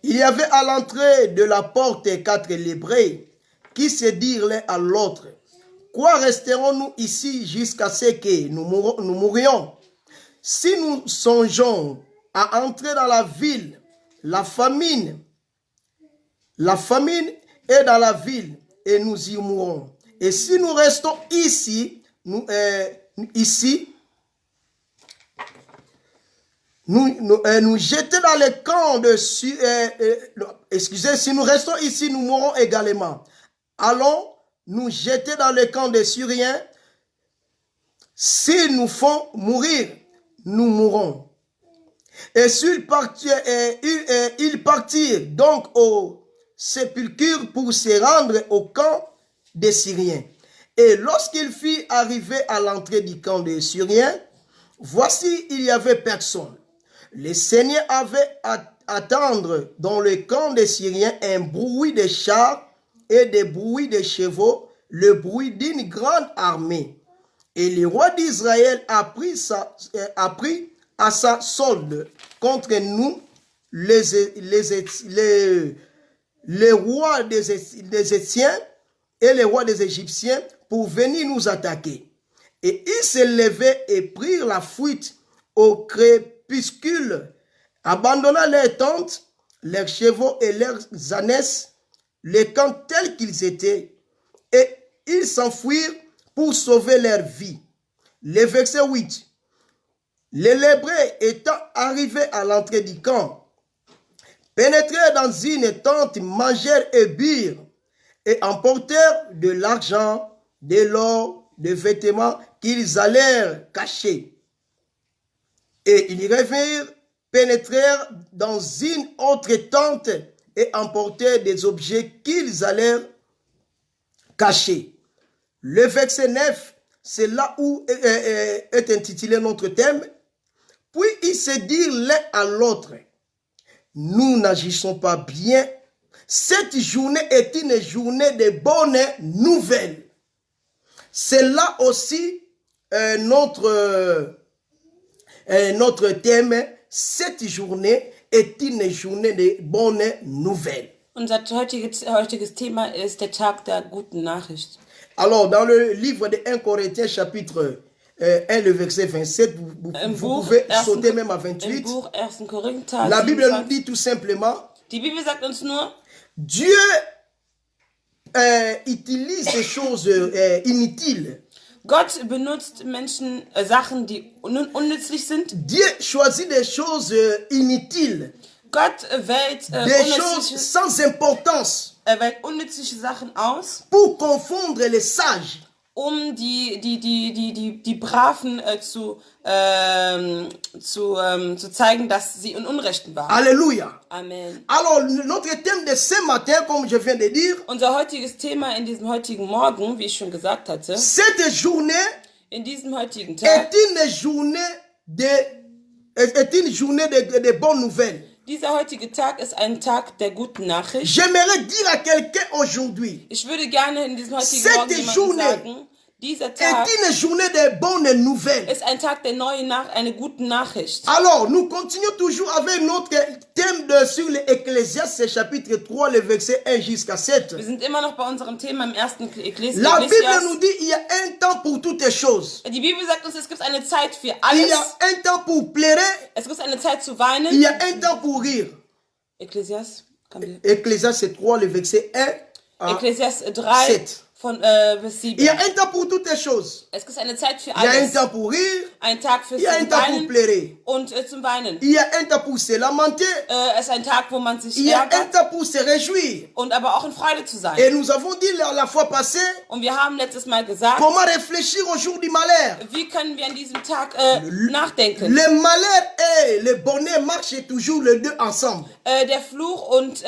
Speaker 1: Il y avait à l'entrée de la porte 4 lébrés qui se dirent l'un à l'autre. Quoi resterons-nous ici jusqu'à ce que nous mourions? Si nous songeons à entrer dans la ville, la famine est dans la ville et nous y mourrons. Et si nous restons ici, nous jeter dans le camp de si nous restons ici, nous mourrons également. Allons nous jeter dans le camp des Syriens. S'ils nous font mourir, nous mourrons. Et s'ils ils partirent donc au sépulcre pour se rendre au camp des Syriens. Et lorsqu'il fit arriver à l'entrée du camp des Syriens, voici, il y avait personne. Le Seigneur avait à attendre dans le camp des Syriens un bruit de chars et des bruits de chevaux, le bruit d'une grande armée. Et le roi d'Israël a pris à sa solde contre nous les rois des Étiens et les rois des Égyptiens pour venir nous attaquer. Et ils se levaient et prirent la fuite au crépuscule, abandonnant leurs tentes, leurs chevaux et leurs ânesses, les camps tels qu'ils étaient, et ils s'enfuirent pour sauver leur vie. Le verset 8. Les lébrés étant arrivés à l'entrée du camp, pénétrèrent dans une tente, mangèrent et burent, et emportèrent de l'argent, de l'or, des vêtements qu'ils allèrent cacher. Et ils revinrent, pénétrèrent dans une autre tente et emportèrent des objets qu'ils allèrent cacher. Le verset 9, c'est là où est intitulé notre thème. Puis ils se dirent l'un à l'autre, nous n'agissons pas bien. Cette journée est une journée de bonnes nouvelles. C'est là aussi notre thème. Cette journée est une journée de bonnes nouvelles.
Speaker 2: Unser heutiges Thema ist der Tag der guten Nachricht.
Speaker 1: Alors, dans le livre de 1 Corinthiens, chapitre 1, le verset 27, vous pouvez sauter même à 28.
Speaker 2: Buch 1. Korinther,
Speaker 1: La Bible
Speaker 2: 27.
Speaker 1: nous dit tout simplement,
Speaker 2: Die Bibel sagt uns nur,
Speaker 1: Dieu utilise des choses inutiles.
Speaker 2: Gott benutzt Menschen, Sachen, die unnützlich sind.
Speaker 1: Dieu choisit des choses inutiles,
Speaker 2: Gott wählt
Speaker 1: des choses sans importance
Speaker 2: unnützliche Sachen aus,
Speaker 1: pour confondre les sages.
Speaker 2: um die Braven zu zeigen, dass sie in Unrechten waren.
Speaker 1: Alléluia.
Speaker 2: Amen.
Speaker 1: Alors, notre thème de ce matin, comme je viens de dire,
Speaker 2: Unser heutiges Thema in diesem heutigen Morgen, wie ich schon gesagt hatte,
Speaker 1: cette journée
Speaker 2: in diesem heutigen Tag,
Speaker 1: est une journée de bonnes nouvelles.
Speaker 2: dieser heutige Tag ist ein Tag der guten Nachricht.
Speaker 1: J'aimerais dire à quelqu'un aujourd'hui,
Speaker 2: Ich würde gerne in diesem heutigen
Speaker 1: Cette
Speaker 2: Morgen jemandem
Speaker 1: journée
Speaker 2: sagen, dieser Tag
Speaker 1: est une journée de bonnes nouvelles.
Speaker 2: ist ein Tag der neuen eine guten Nachricht.
Speaker 1: Alors, nous continuons toujours avec notre thème sur l'Ecclésiaste, chapitre 3, le verset 1 jusqu'à 7.
Speaker 2: Wir sind immer noch bei unserem Thema im ersten
Speaker 1: La Bible nous dit qu'il y a un temps pour toutes les choses.
Speaker 2: Die Bibel sagt uns, es gibt eine Zeit für
Speaker 1: Il
Speaker 2: alles.
Speaker 1: y a un temps pour pleurer,
Speaker 2: Es gibt eine Zeit zu
Speaker 1: il
Speaker 2: weinen.
Speaker 1: y a un temps pour rire.
Speaker 2: Ecclesiastes
Speaker 1: 3, le verset 1 à
Speaker 2: Ecclesiastes 3,
Speaker 1: 7.
Speaker 2: von bis
Speaker 1: Il y a
Speaker 2: 7.
Speaker 1: un temps pour toutes les choses.
Speaker 2: Es gibt eine Zeit für
Speaker 1: Il y a un
Speaker 2: alles.
Speaker 1: temps pour rire.
Speaker 2: Ein Tag fürs
Speaker 1: Il y a un temps pour
Speaker 2: Weinen
Speaker 1: pleurer.
Speaker 2: und zum Weinen.
Speaker 1: Il y a un temps pour se lamenter.
Speaker 2: Es ist ein Tag, wo man sich
Speaker 1: Il y a un
Speaker 2: ärgert
Speaker 1: temps pour se réjouir.
Speaker 2: und aber auch in Freude zu sein.
Speaker 1: Et nous avons dit la fois passée,
Speaker 2: Und wir haben letztes Mal gesagt,
Speaker 1: comment réfléchir au jour du malheur.
Speaker 2: wie können wir an diesem Tag nachdenken.
Speaker 1: Le malheur et le bonheur marchent toujours les deux ensemble.
Speaker 2: Der Fluch und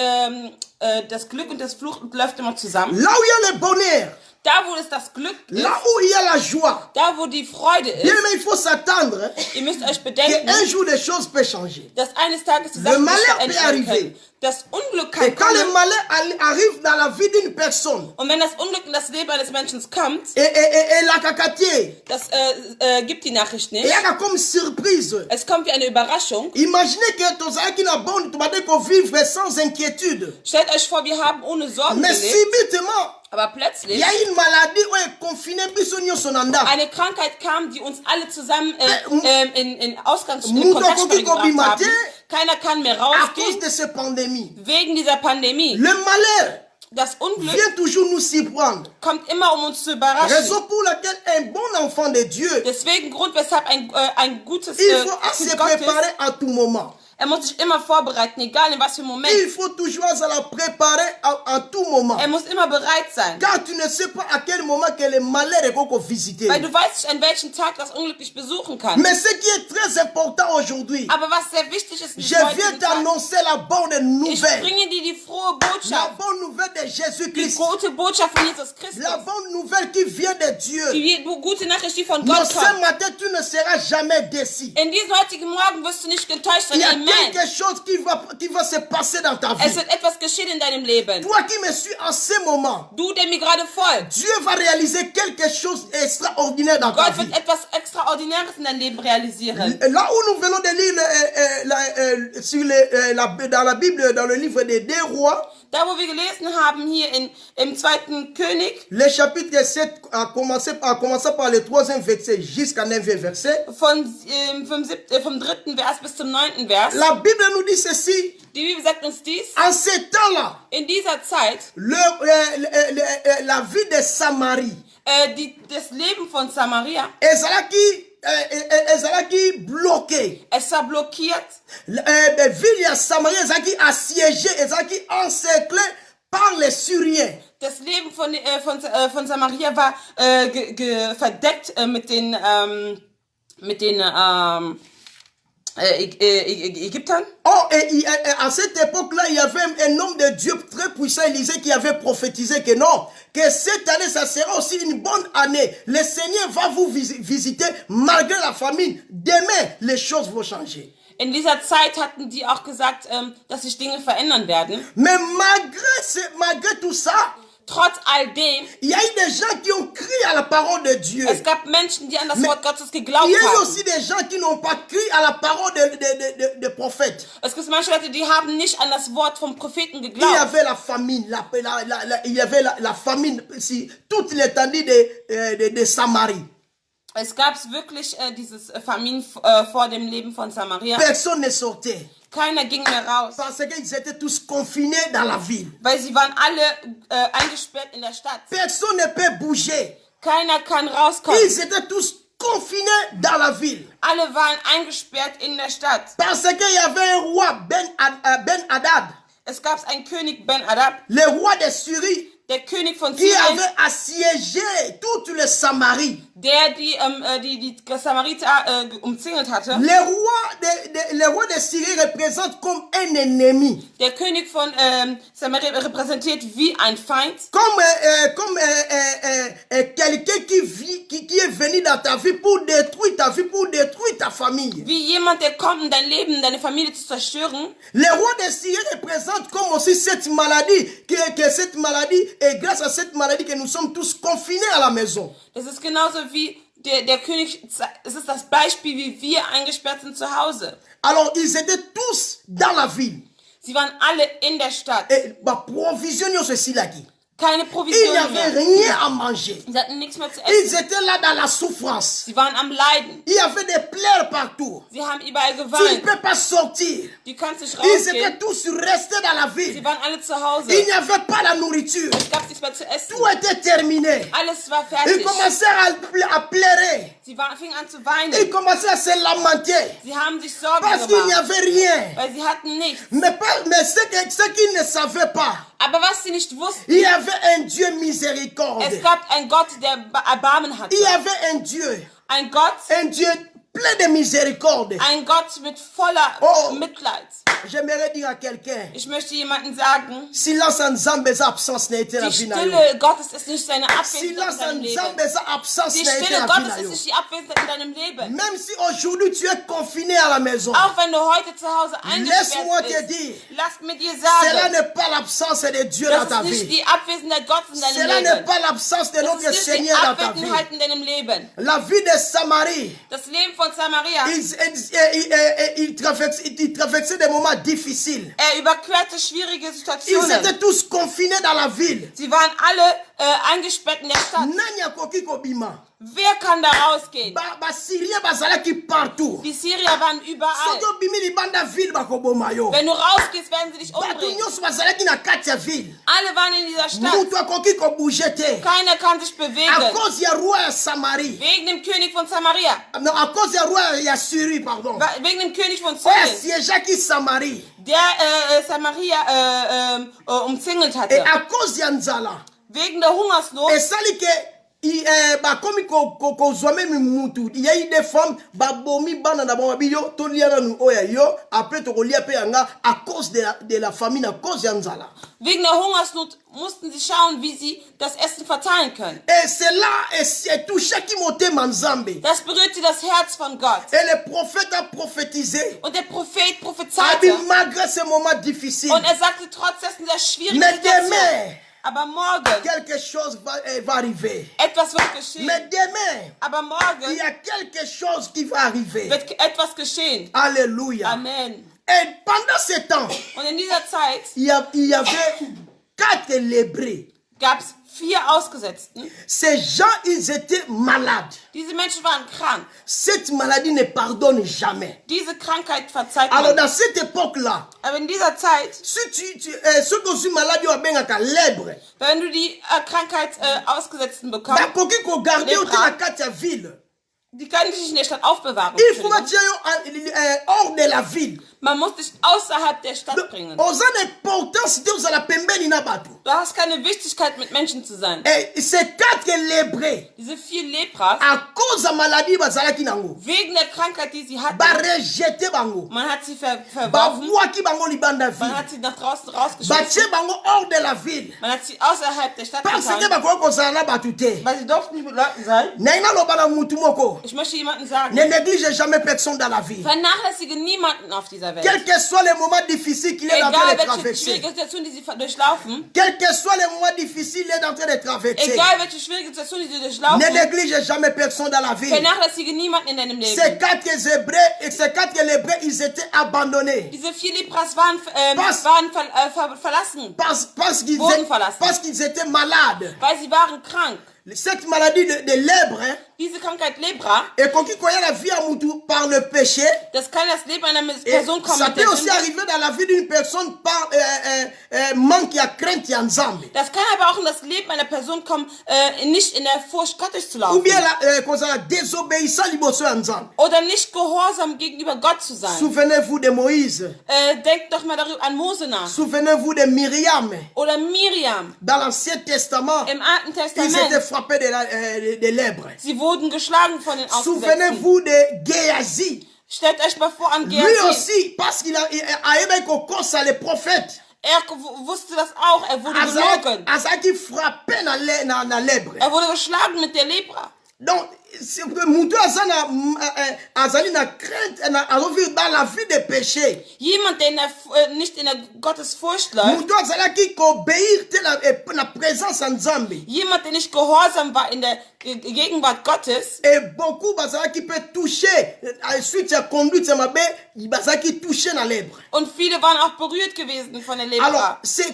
Speaker 2: das Glück und das Fluch läuft immer zusammen.
Speaker 1: Là où il y a le bonheur,
Speaker 2: Da, wo es das Glück ist,
Speaker 1: là où il y a la joie,
Speaker 2: da, wo die Freude
Speaker 1: bien
Speaker 2: ist,
Speaker 1: mais il faut s'attendre
Speaker 2: ihr müsst euch bedenken,
Speaker 1: qu'un jour les choses peuvent changer.
Speaker 2: dass eines Tages die Sachen
Speaker 1: malheur
Speaker 2: sich
Speaker 1: peut
Speaker 2: verändern
Speaker 1: arriver.
Speaker 2: können. Das Unglück
Speaker 1: Et
Speaker 2: kann
Speaker 1: quand le
Speaker 2: kommen.
Speaker 1: malheur arrive dans la vie d'une personne,
Speaker 2: Und wenn das Unglück in das Leben eines Menschen kommt,
Speaker 1: et la cacatie,
Speaker 2: das gibt die Nachricht
Speaker 1: il
Speaker 2: nicht.
Speaker 1: y a comme surprise.
Speaker 2: Es kommt wie eine Überraschung.
Speaker 1: Imaginez que tu as qui n'a bon, tu vas vivre sans inquiétude.
Speaker 2: Stellt euch vor, wir haben ohne Sorgen
Speaker 1: Mais
Speaker 2: gelebt,
Speaker 1: subitement,
Speaker 2: aber
Speaker 1: il
Speaker 2: plötzlich
Speaker 1: y a une maladie où est confinée biso nyonso na ndako.
Speaker 2: eine Krankheit kam, die uns alle zusammen in
Speaker 1: Mundo
Speaker 2: Kontaktsperre gebracht
Speaker 1: koki
Speaker 2: haben.
Speaker 1: kobimate.
Speaker 2: Keiner kann mehr
Speaker 1: À cause
Speaker 2: rausgehen
Speaker 1: de cette pandémie,
Speaker 2: wegen dieser Pandemie.
Speaker 1: le malheur
Speaker 2: Das Unglück
Speaker 1: vient toujours nous surprendre.
Speaker 2: kommt immer, um uns zu überraschen.
Speaker 1: Raison pour laquelle un bon enfant de Dieu,
Speaker 2: Deswegen Grund, weshalb ein gutes
Speaker 1: il faut
Speaker 2: Kind
Speaker 1: se
Speaker 2: Gottes,
Speaker 1: préparer à tout moment.
Speaker 2: muss sich immer vorbereiten, egal in was für Moment.
Speaker 1: Il faut toujours se la préparer à tout moment.
Speaker 2: Muss immer bereit sein.
Speaker 1: Car tu ne sais pas à quel moment que le malheur est qu'on visiter.
Speaker 2: Weil du weißt nicht, an welchem Tag das Unglück dich besuchen kann.
Speaker 1: Mais ce qui est très important aujourd'hui,
Speaker 2: Aber was sehr wichtig ist,
Speaker 1: je viens t'annoncer la bonne
Speaker 2: ich
Speaker 1: nouvelle.
Speaker 2: bringe dir die frohe
Speaker 1: La
Speaker 2: Botschaft.
Speaker 1: bonne nouvelle de
Speaker 2: Die
Speaker 1: Jésus-Christ.
Speaker 2: gute Botschaft von Jesus Christus.
Speaker 1: La bonne nouvelle qui vient de Dieu.
Speaker 2: Die gute Nachricht, die von
Speaker 1: Non,
Speaker 2: Gott
Speaker 1: ce
Speaker 2: kommt.
Speaker 1: matin, tu ne seras jamais déçu.
Speaker 2: In diesem heutigen Morgen wirst du nicht enttäuscht
Speaker 1: Il
Speaker 2: sein.
Speaker 1: y a
Speaker 2: Amen.
Speaker 1: quelque chose qui va se passer dans ta
Speaker 2: Es
Speaker 1: vie.
Speaker 2: wird etwas geschehen in deinem Leben.
Speaker 1: Toi qui me suis en ce moment,
Speaker 2: Du, der mir gerade folgt.
Speaker 1: Dieu va réaliser quelque chose d'extraordinaire dans ta
Speaker 2: Gott
Speaker 1: vie.
Speaker 2: wird etwas Extraordinäres in dein Leben realisieren.
Speaker 1: Là où nous venons de lire dans la Bible, dans le livre des 2 Rois,
Speaker 2: Da, wo wir gelesen haben, hier im 2. König,
Speaker 1: le chapitre 7 a commencé par le 3e verset jusqu'à 9e verset.
Speaker 2: vom 3. Vers bis zum 9. Vers.
Speaker 1: La Bible nous dit ceci.
Speaker 2: Die Bibel sagt uns dies.
Speaker 1: En ce temps-là,
Speaker 2: In dieser Zeit,
Speaker 1: la vie de Samarie,
Speaker 2: das Leben von Samaria,
Speaker 1: ezalaki bloqué.
Speaker 2: es war blockiert.
Speaker 1: Ville ya Samarie ezalaki assiégée, ezalaki encerclée par les Syriens.
Speaker 2: Das Leben von Samaria war verdeckt mit den Ägyptern.
Speaker 1: Oh, et à cette époque-là, il y avait un homme de Dieu très puissant, Élisée, qui avait prophétisé que non, que cette année, ça sera aussi une bonne année. Le Seigneur va vous visiter malgré la famine. Demain, les choses vont changer.
Speaker 2: In dieser Zeit hatten die auch gesagt, dass sich Dinge verändern werden.
Speaker 1: Mais malgré tout ça,
Speaker 2: Trotz all dem,
Speaker 1: il y a eu des gens qui ont crié à la parole de Dieu.
Speaker 2: es gab Menschen, die an das Wort Gottes geglaubt
Speaker 1: Il y a eu
Speaker 2: haben.
Speaker 1: aussi des gens qui n'ont pas crié à la parole des prophètes.
Speaker 2: Es gibt manche Leute, die haben nicht an das Wort vom Propheten
Speaker 1: Il y
Speaker 2: geglaubt.
Speaker 1: avait la famine, il y avait la famine, toute l'étendue de Samarie.
Speaker 2: Es gab wirklich dieses Famine vor dem Leben von Samaria.
Speaker 1: Personne ne sortait.
Speaker 2: Keiner ging mehr raus,
Speaker 1: Parce qu'ils étaient tous confinés dans la ville.
Speaker 2: weil sie waren alle eingesperrt in der Stadt.
Speaker 1: Personne ne peut bouger.
Speaker 2: Keiner kann rauskommen.
Speaker 1: Ils étaient tous confinés dans la ville.
Speaker 2: Alle waren eingesperrt in der Stadt.
Speaker 1: Parce qu'il y avait un roi, Ben Hadad,
Speaker 2: Es gab einen König Ben-Hadad,
Speaker 1: le roi de Syrie,
Speaker 2: der König von
Speaker 1: qui
Speaker 2: Syrien,
Speaker 1: avait assiégé toute la Samarie.
Speaker 2: der die Samariter umzingelt hatte.
Speaker 1: Le roi de Syrie représente comme un ennemi.
Speaker 2: Der König von Samaria repräsentiert wie ein Feind.
Speaker 1: Comme quelqu'un qui est venu dans ta vie pour détruire ta vie, pour détruire ta famille.
Speaker 2: Wie jemand, der kommt, um dein Leben, deine Familie zu zerstören.
Speaker 1: Le roi de Syrie représente comme aussi cette maladie, que cette maladie, et grâce à cette maladie que nous sommes tous confinés à la maison.
Speaker 2: Das ist genauso wie der König, es ist das Beispiel, wie wir eingesperrt sind zu Hause.
Speaker 1: Alors, ils étaient tous dans la ville.
Speaker 2: Sie waren alle in der Stadt.
Speaker 1: Et provision ceci là qui.
Speaker 2: Keine
Speaker 1: Il n'y
Speaker 2: Provision
Speaker 1: avait
Speaker 2: mehr.
Speaker 1: rien à manger.
Speaker 2: Sie hatten nichts mehr zu
Speaker 1: Ils
Speaker 2: essen.
Speaker 1: étaient là dans la souffrance.
Speaker 2: Sie waren am Leiden.
Speaker 1: Il y avait des pleurs partout.
Speaker 2: Sie haben überall
Speaker 1: Tu ne
Speaker 2: geweint.
Speaker 1: peux pas sortir.
Speaker 2: Du kannst nicht
Speaker 1: Ils étaient
Speaker 2: rausgehen.
Speaker 1: tous restés dans la
Speaker 2: Sie
Speaker 1: ville.
Speaker 2: waren alle zu Hause.
Speaker 1: Il n'y avait pas la nourriture.
Speaker 2: Es gab nichts mehr zu essen.
Speaker 1: Tout était terminé.
Speaker 2: Alles war
Speaker 1: Ils
Speaker 2: fertig.
Speaker 1: commencèrent à pleurer.
Speaker 2: Sie fingen an zu
Speaker 1: Ils
Speaker 2: weinen.
Speaker 1: commençaient à se lamenter.
Speaker 2: Sie haben sich Sorgen
Speaker 1: Parce qu'il n'y
Speaker 2: gemacht,
Speaker 1: avait rien.
Speaker 2: weil sie hatten nichts.
Speaker 1: Mais ce qu'ils ne savaient pas,
Speaker 2: Aber was sie nicht wussten,
Speaker 1: il y avait un Dieu miséricorde.
Speaker 2: es gab einen Gott, der Erbarmen hatte.
Speaker 1: Il y avait un Dieu
Speaker 2: Ein
Speaker 1: Dieu plein de miséricorde.
Speaker 2: Gott mit voller
Speaker 1: Oh.
Speaker 2: Mitleid.
Speaker 1: J'aimerais dire à quelqu'un,
Speaker 2: Ich möchte jemandem sagen,
Speaker 1: silence en Zambes absence n'a été la
Speaker 2: die
Speaker 1: vie na yo.
Speaker 2: Stille Gottes ist nicht seine Abwesenheit in
Speaker 1: Silence
Speaker 2: deinem
Speaker 1: en
Speaker 2: Leben.
Speaker 1: Zambes absence
Speaker 2: Die
Speaker 1: n'a été
Speaker 2: Stille
Speaker 1: la vie
Speaker 2: Gottes
Speaker 1: na
Speaker 2: ist
Speaker 1: yo.
Speaker 2: nicht die Abwesenheit in deinem Leben.
Speaker 1: Même si aujourd'hui tu es confiné à la maison,
Speaker 2: Auch wenn du heute zu Hause
Speaker 1: laisse-moi
Speaker 2: eingesperrt
Speaker 1: te dire,
Speaker 2: bist, lass mir dir
Speaker 1: cela
Speaker 2: sagen,
Speaker 1: n'est pas l'absence de Dieu dans
Speaker 2: das
Speaker 1: ta
Speaker 2: ist nicht
Speaker 1: vie.
Speaker 2: die Abwesenheit Gottes in deinem
Speaker 1: Cela n'est
Speaker 2: Leben.
Speaker 1: pas l'absence de
Speaker 2: Das
Speaker 1: notre
Speaker 2: ist nicht die
Speaker 1: Seigneur dans ta vie.
Speaker 2: Abwesenheit in deinem Leben.
Speaker 1: La vie de Samarie,
Speaker 2: Das Leben von Samaria,
Speaker 1: il traversait des moments difficiles.
Speaker 2: überquerte schwierige
Speaker 1: Ils
Speaker 2: Situationen.
Speaker 1: étaient tous confinés dans la ville.
Speaker 2: Sie waren alle eingesperrt in der Stadt.
Speaker 1: Nani akoki kobima.
Speaker 2: Wer kann da rausgehen?
Speaker 1: Basyrien bazalaki partout.
Speaker 2: Die Syrier waren überall.
Speaker 1: Soki obimi libanda ville bakoboma yo.
Speaker 2: Wenn du rausgehst, werden sie dich
Speaker 1: Bato
Speaker 2: umbringen.
Speaker 1: nyonso bazalaki na kati ya ville.
Speaker 2: Alle waren in dieser Stadt.
Speaker 1: Mutu akoki kobouge te.
Speaker 2: Keiner kann sich
Speaker 1: À
Speaker 2: bewegen.
Speaker 1: cause ya roi ya Samarie.
Speaker 2: Wegen dem König von Samaria.
Speaker 1: Non, à cause ya roi ya Syrie, pardon.
Speaker 2: Wegen dem König von
Speaker 1: Oya
Speaker 2: Syrien.
Speaker 1: siégeaki Samarie.
Speaker 2: Der Samaria umzingelt
Speaker 1: Et
Speaker 2: hatte.
Speaker 1: à cause ya nzala.
Speaker 2: Wegen der Hungersnot.
Speaker 1: esali ke bakomi kozwa meme mutu il y a eu des femmes babomi bana na bango babi yo tolia nanu oya yo après tokolia mpe yanga à cause de la famine à cause ya nzala.
Speaker 2: Wegen der Hungersnot mussten sie schauen, wie sie das Essen verteilen können.
Speaker 1: Et cela etouchaki motema nzambe.
Speaker 2: Das berührte das Herz von Gott.
Speaker 1: Et le prophète a prophétisé.
Speaker 2: Und der Prophet
Speaker 1: Abi
Speaker 2: prophezeite.
Speaker 1: malgré ce moment difficile.
Speaker 2: Und er sagte, trotz dessen der schwierigen
Speaker 1: Mais
Speaker 2: Situation,
Speaker 1: demain
Speaker 2: aber morgen,
Speaker 1: quelque chose va arriver.
Speaker 2: etwas wird geschehen.
Speaker 1: Mais demain
Speaker 2: Aber
Speaker 1: il
Speaker 2: morgen
Speaker 1: y a quelque chose qui va arriver.
Speaker 2: wird etwas geschehen.
Speaker 1: Alléluia.
Speaker 2: Amen.
Speaker 1: Et pendant ce temps
Speaker 2: Und in dieser Zeit
Speaker 1: il y avait 4 lébrés.
Speaker 2: gab es 4 Ausgesetzten.
Speaker 1: Ces gens, ils étaient malades.
Speaker 2: Diese Menschen waren krank.
Speaker 1: Cette maladie ne pardonne jamais.
Speaker 2: Diese Krankheit verzeiht
Speaker 1: Alors,
Speaker 2: man.
Speaker 1: dans cette époque-là,
Speaker 2: Aber in dieser Zeit,
Speaker 1: si ceux qui ont su maladie, on a lèbre.
Speaker 2: wenn du die Krankheit Ausgesetzten bekommst,
Speaker 1: Bakoki ko garder
Speaker 2: Lèpre.
Speaker 1: au la carte ya ville.
Speaker 2: die können sich in der Stadt aufbewahren.
Speaker 1: Il faut
Speaker 2: Entschuldigung.
Speaker 1: mettre hors de la ville.
Speaker 2: Man muss dich außerhalb der Stadt bringen.
Speaker 1: Aux importance de la pembeni na batu.
Speaker 2: Du hast keine Wichtigkeit, mit Menschen zu sein.
Speaker 1: Et ces 4 lébrés,
Speaker 2: Diese 4 Lepras,
Speaker 1: à cause de la maladie, bazalaki nango.
Speaker 2: wegen der Krankheit, die sie hatten,
Speaker 1: Ba rejeté bango.
Speaker 2: man hat sie
Speaker 1: Ba
Speaker 2: verworfen,
Speaker 1: waki bango libanda
Speaker 2: man
Speaker 1: ville.
Speaker 2: hat sie nach draußen
Speaker 1: Ba
Speaker 2: rausgeschmissen,
Speaker 1: tie bango hors de la ville.
Speaker 2: man hat sie außerhalb der Stadt
Speaker 1: Parce que
Speaker 2: getan,
Speaker 1: bakoki kozala na batu te.
Speaker 2: weil sie durften nicht mit Leuten sein.
Speaker 1: Nainga loba na mutu moko.
Speaker 2: Ich möchte jemandem sagen,
Speaker 1: Ne néglige jamais personne dans la vie.
Speaker 2: vernachlässige niemanden auf dieser Welt.
Speaker 1: Quel que soit les moments difficiles qu'il est en train
Speaker 2: Egal
Speaker 1: de
Speaker 2: welche
Speaker 1: traverser.
Speaker 2: schwierige Situation, die sie durchlaufen,
Speaker 1: Quel que soit les moments difficiles qu'il est en train de traverser.
Speaker 2: egal welche schwierige Situation, die sie
Speaker 1: Ne
Speaker 2: durchlaufen,
Speaker 1: néglige jamais personne dans la vie.
Speaker 2: vernachlässige niemanden in deinem
Speaker 1: Ces
Speaker 2: Leben.
Speaker 1: 4 Hébreux et ces 4 Hébreux, ils étaient abandonnés.
Speaker 2: Diese 4 Lepras waren verlassen,
Speaker 1: Parce qu'ils étaient malades.
Speaker 2: weil sie waren krank.
Speaker 1: Cette maladie de lèbre, hein,
Speaker 2: Diese Krankheit Lepra,
Speaker 1: et qu'on connaît la vie à Moutou par le péché.
Speaker 2: das kann das Leben einer
Speaker 1: Et
Speaker 2: Person kommen
Speaker 1: ça
Speaker 2: mit der
Speaker 1: peut aussi
Speaker 2: Sünde.
Speaker 1: arriver dans la vie d'une personne par manque à crainte à Nzambe.
Speaker 2: Das kann aber auch in das Leben einer Person kommen, nicht in der Furcht Gottes zu
Speaker 1: Ou
Speaker 2: laufen.
Speaker 1: bien la désobéissance liboso à Nzambe.
Speaker 2: Oder nicht gehorsam gegenüber Gott zu sein.
Speaker 1: Souvenez-vous de Moïse.
Speaker 2: Denkt doch mal darüber an Mose nach.
Speaker 1: Souvenez-vous de Myriam.
Speaker 2: Oder Miriam
Speaker 1: Dans l'Ancien Testament,
Speaker 2: im Alten
Speaker 1: ils étaient
Speaker 2: Testament.
Speaker 1: frappés de lèbres.
Speaker 2: Sie wurden geschlagen von den Ausgesetzten.
Speaker 1: Souvenez-vous de Géasi.
Speaker 2: Stellt euch mal vor an
Speaker 1: Lui
Speaker 2: Gehazi.
Speaker 1: aussi, parce qu'il a aimé qu'on consa les prophètes.
Speaker 2: Wusste das auch. Er wurde gelogen.
Speaker 1: Azaki frappé na lèbre.
Speaker 2: Er wurde geschlagen mit der Lepra.
Speaker 1: Donc, Moutou Azali na crainte, dans la vie de péché.
Speaker 2: Jemand, der nicht in der Gottesfurcht läuft.
Speaker 1: Moutou Azalaki obéir la présence en Nzambe.
Speaker 2: Jemand, der nicht gehorsam war in der Gegenwart Gottes.
Speaker 1: Et beaucoup Bazalaki peut toucher, suite à conduite Mabé, Bazalaki toucher na lèbre.
Speaker 2: Und viele waren auch berührt gewesen von der
Speaker 1: Alors,
Speaker 2: Lepra.
Speaker 1: ces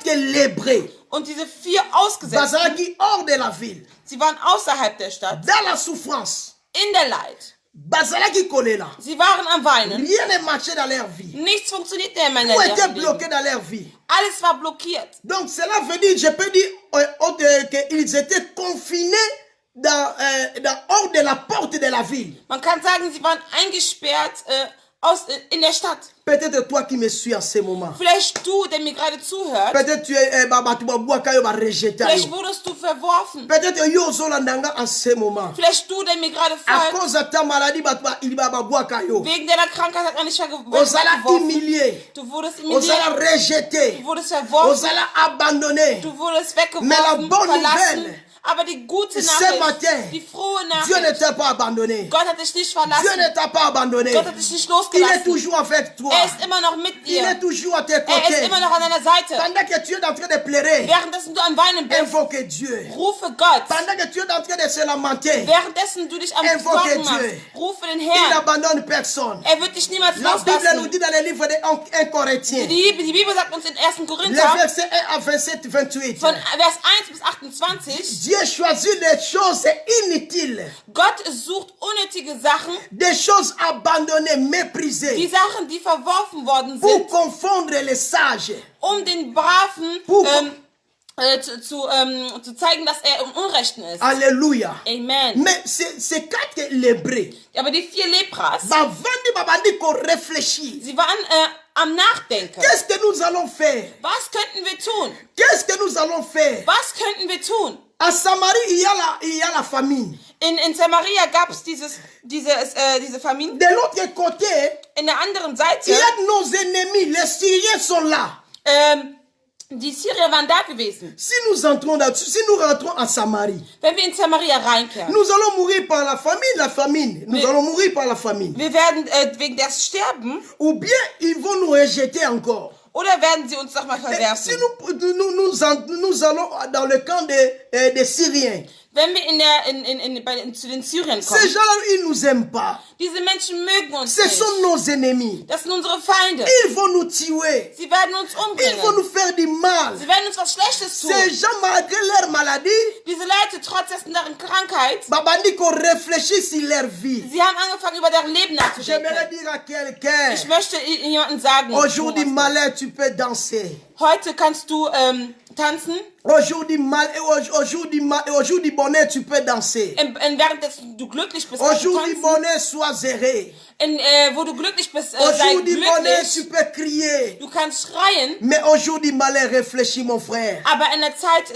Speaker 1: 4 lébrés,
Speaker 2: Und diese 4 Ausgesetzten,
Speaker 1: bazalaki hors de la ville,
Speaker 2: sie waren außerhalb der Stadt,
Speaker 1: dans la souffrance,
Speaker 2: in der Leid.
Speaker 1: bazalaki kolela.
Speaker 2: Sie waren am Weinen.
Speaker 1: Rien ne marchait dans leur vie.
Speaker 2: Nichts funktionierte mehr in
Speaker 1: Tout
Speaker 2: der
Speaker 1: était
Speaker 2: Leben.
Speaker 1: bloqué dans leur vie.
Speaker 2: Alles war blockiert.
Speaker 1: Donc cela veut dire, je peux dire qu'ils étaient confinés hors de la porte de la ville.
Speaker 2: Man kann sagen, sie waren eingesperrt in der Stadt.
Speaker 1: Peut-être toi qui me suis en ce moment.
Speaker 2: Vielleicht du, der mir gerade zuhört,
Speaker 1: Peut-être tu es rejeté.
Speaker 2: vielleicht wurdest du verworfen.
Speaker 1: Peut-être yo zolandanga en ce moment.
Speaker 2: Vielleicht du, der mir gerade
Speaker 1: À
Speaker 2: folgt,
Speaker 1: cause de ta maladie,
Speaker 2: wegen deiner Krankheit hat man nicht
Speaker 1: ozala
Speaker 2: verworfen.
Speaker 1: humilié,
Speaker 2: Du wurdest
Speaker 1: ozala
Speaker 2: imitiert,
Speaker 1: rejeté,
Speaker 2: du wurdest verworfen,
Speaker 1: ozala abandonné.
Speaker 2: du wurdest
Speaker 1: Mais la
Speaker 2: weggeworfen,
Speaker 1: bonne
Speaker 2: verlassen.
Speaker 1: nouvelle,
Speaker 2: Aber die gute
Speaker 1: ce
Speaker 2: Nachricht,
Speaker 1: matin,
Speaker 2: die frohe
Speaker 1: Dieu ne
Speaker 2: Nachricht,
Speaker 1: t'a pas abandonné.
Speaker 2: Gott hat dich nicht
Speaker 1: Dieu
Speaker 2: verlassen.
Speaker 1: ne t'a pas abandonné.
Speaker 2: Gott hat dich nicht
Speaker 1: Il est
Speaker 2: losgelassen.
Speaker 1: toujours avec toi.
Speaker 2: Er ist immer noch mit
Speaker 1: Il est
Speaker 2: dir.
Speaker 1: toujours à tes
Speaker 2: Er ist
Speaker 1: côtés.
Speaker 2: immer noch an deiner Seite.
Speaker 1: Pendant que tu es en train de pleurer,
Speaker 2: Währenddessen du am Weinen bist,
Speaker 1: invoque Dieu.
Speaker 2: rufe Gott.
Speaker 1: Pendant que tu es en train de se lamenter,
Speaker 2: Währenddessen du dich am
Speaker 1: Invoque
Speaker 2: Sorgen machst,
Speaker 1: Dieu.
Speaker 2: rufe den
Speaker 1: il
Speaker 2: Herrn.
Speaker 1: n'abandonne personne.
Speaker 2: Er wird dich niemals
Speaker 1: La Bible nous
Speaker 2: loslassen.
Speaker 1: dit dans le livre de 1 Corinthiens,
Speaker 2: Die Bibel sagt uns in 1.
Speaker 1: les
Speaker 2: Korinther,
Speaker 1: versets 1 à 27, 28.
Speaker 2: von Vers 1 bis 28,
Speaker 1: Dieu choisit les choses inutiles,
Speaker 2: Gott sucht unnötige Sachen,
Speaker 1: des choses abandonnées,
Speaker 2: die
Speaker 1: méprisées,
Speaker 2: Sachen, die verworfen worden
Speaker 1: pour
Speaker 2: sind,
Speaker 1: confondre les sages.
Speaker 2: um den Braven
Speaker 1: Pour-
Speaker 2: zu zeigen, dass er im Unrechten ist.
Speaker 1: Alléluia.
Speaker 2: Amen.
Speaker 1: Mais c'est quatre lébrés.
Speaker 2: Aber die 4 Lepras,
Speaker 1: Bavandi babandi qu'on réfléchit.
Speaker 2: sie waren am Nachdenken.
Speaker 1: Qu'est-ce que nous allons faire?
Speaker 2: Was könnten wir tun?
Speaker 1: Qu'est-ce que nous allons faire?
Speaker 2: Was könnten wir tun?
Speaker 1: À Samarie, il y a la famine.
Speaker 2: In Samaria gab es diese Famine.
Speaker 1: De l'autre côté,
Speaker 2: In der anderen
Speaker 1: il
Speaker 2: Seite,
Speaker 1: y a nos ennemis. Les Syriens sont là.
Speaker 2: die Syrier waren da gewesen.
Speaker 1: Si nous rentrons à Samarie,
Speaker 2: Wenn wir in Samaria reinkehren,
Speaker 1: nous allons mourir par la famine. Nous allons mourir par la famine.
Speaker 2: wir werden wegen des Sterben,
Speaker 1: Ou bien ils vont nous rejeter encore.
Speaker 2: oder werden sie uns nochmal
Speaker 1: Mais si
Speaker 2: verwerfen.
Speaker 1: nous allons dans le camp des Syriens,
Speaker 2: Wenn wir zu den Syrien
Speaker 1: ces
Speaker 2: kommen,
Speaker 1: gens-là, ils nous aiment pas.
Speaker 2: diese Menschen mögen uns
Speaker 1: Ce
Speaker 2: nicht.
Speaker 1: sont nos ennemis.
Speaker 2: Das sind unsere Feinde.
Speaker 1: Ils vont nous tuer.
Speaker 2: Sie werden uns
Speaker 1: Ils vont
Speaker 2: umbringen.
Speaker 1: nous faire du mal.
Speaker 2: Sie werden uns was Schlechtes tun.
Speaker 1: Ces gens, malgré leur maladie,
Speaker 2: Diese Leute, trotz deren Krankheit,
Speaker 1: babandi qu'on réfléchit sur leur vie.
Speaker 2: sie haben angefangen, über deren Leben
Speaker 1: J'aimerais
Speaker 2: nachzudenken.
Speaker 1: dire à quelqu'un,
Speaker 2: Ich möchte jemandem sagen,
Speaker 1: aujourd'hui malheur, tu peux danser.
Speaker 2: heute kannst du tanzen,
Speaker 1: Aujourd'hui bonheur, tu peux danser.
Speaker 2: während du glücklich bist, kannst du
Speaker 1: Aujourd'hui
Speaker 2: tanzen.
Speaker 1: bonheur, sois zéré.
Speaker 2: Wo du glücklich bist, sei
Speaker 1: Aujourd'hui bonheur, tu
Speaker 2: glücklich.
Speaker 1: peux crier.
Speaker 2: Du kannst schreien,
Speaker 1: Mais aujourd'hui malheur, réfléchis mon frère.
Speaker 2: aber in der Zeit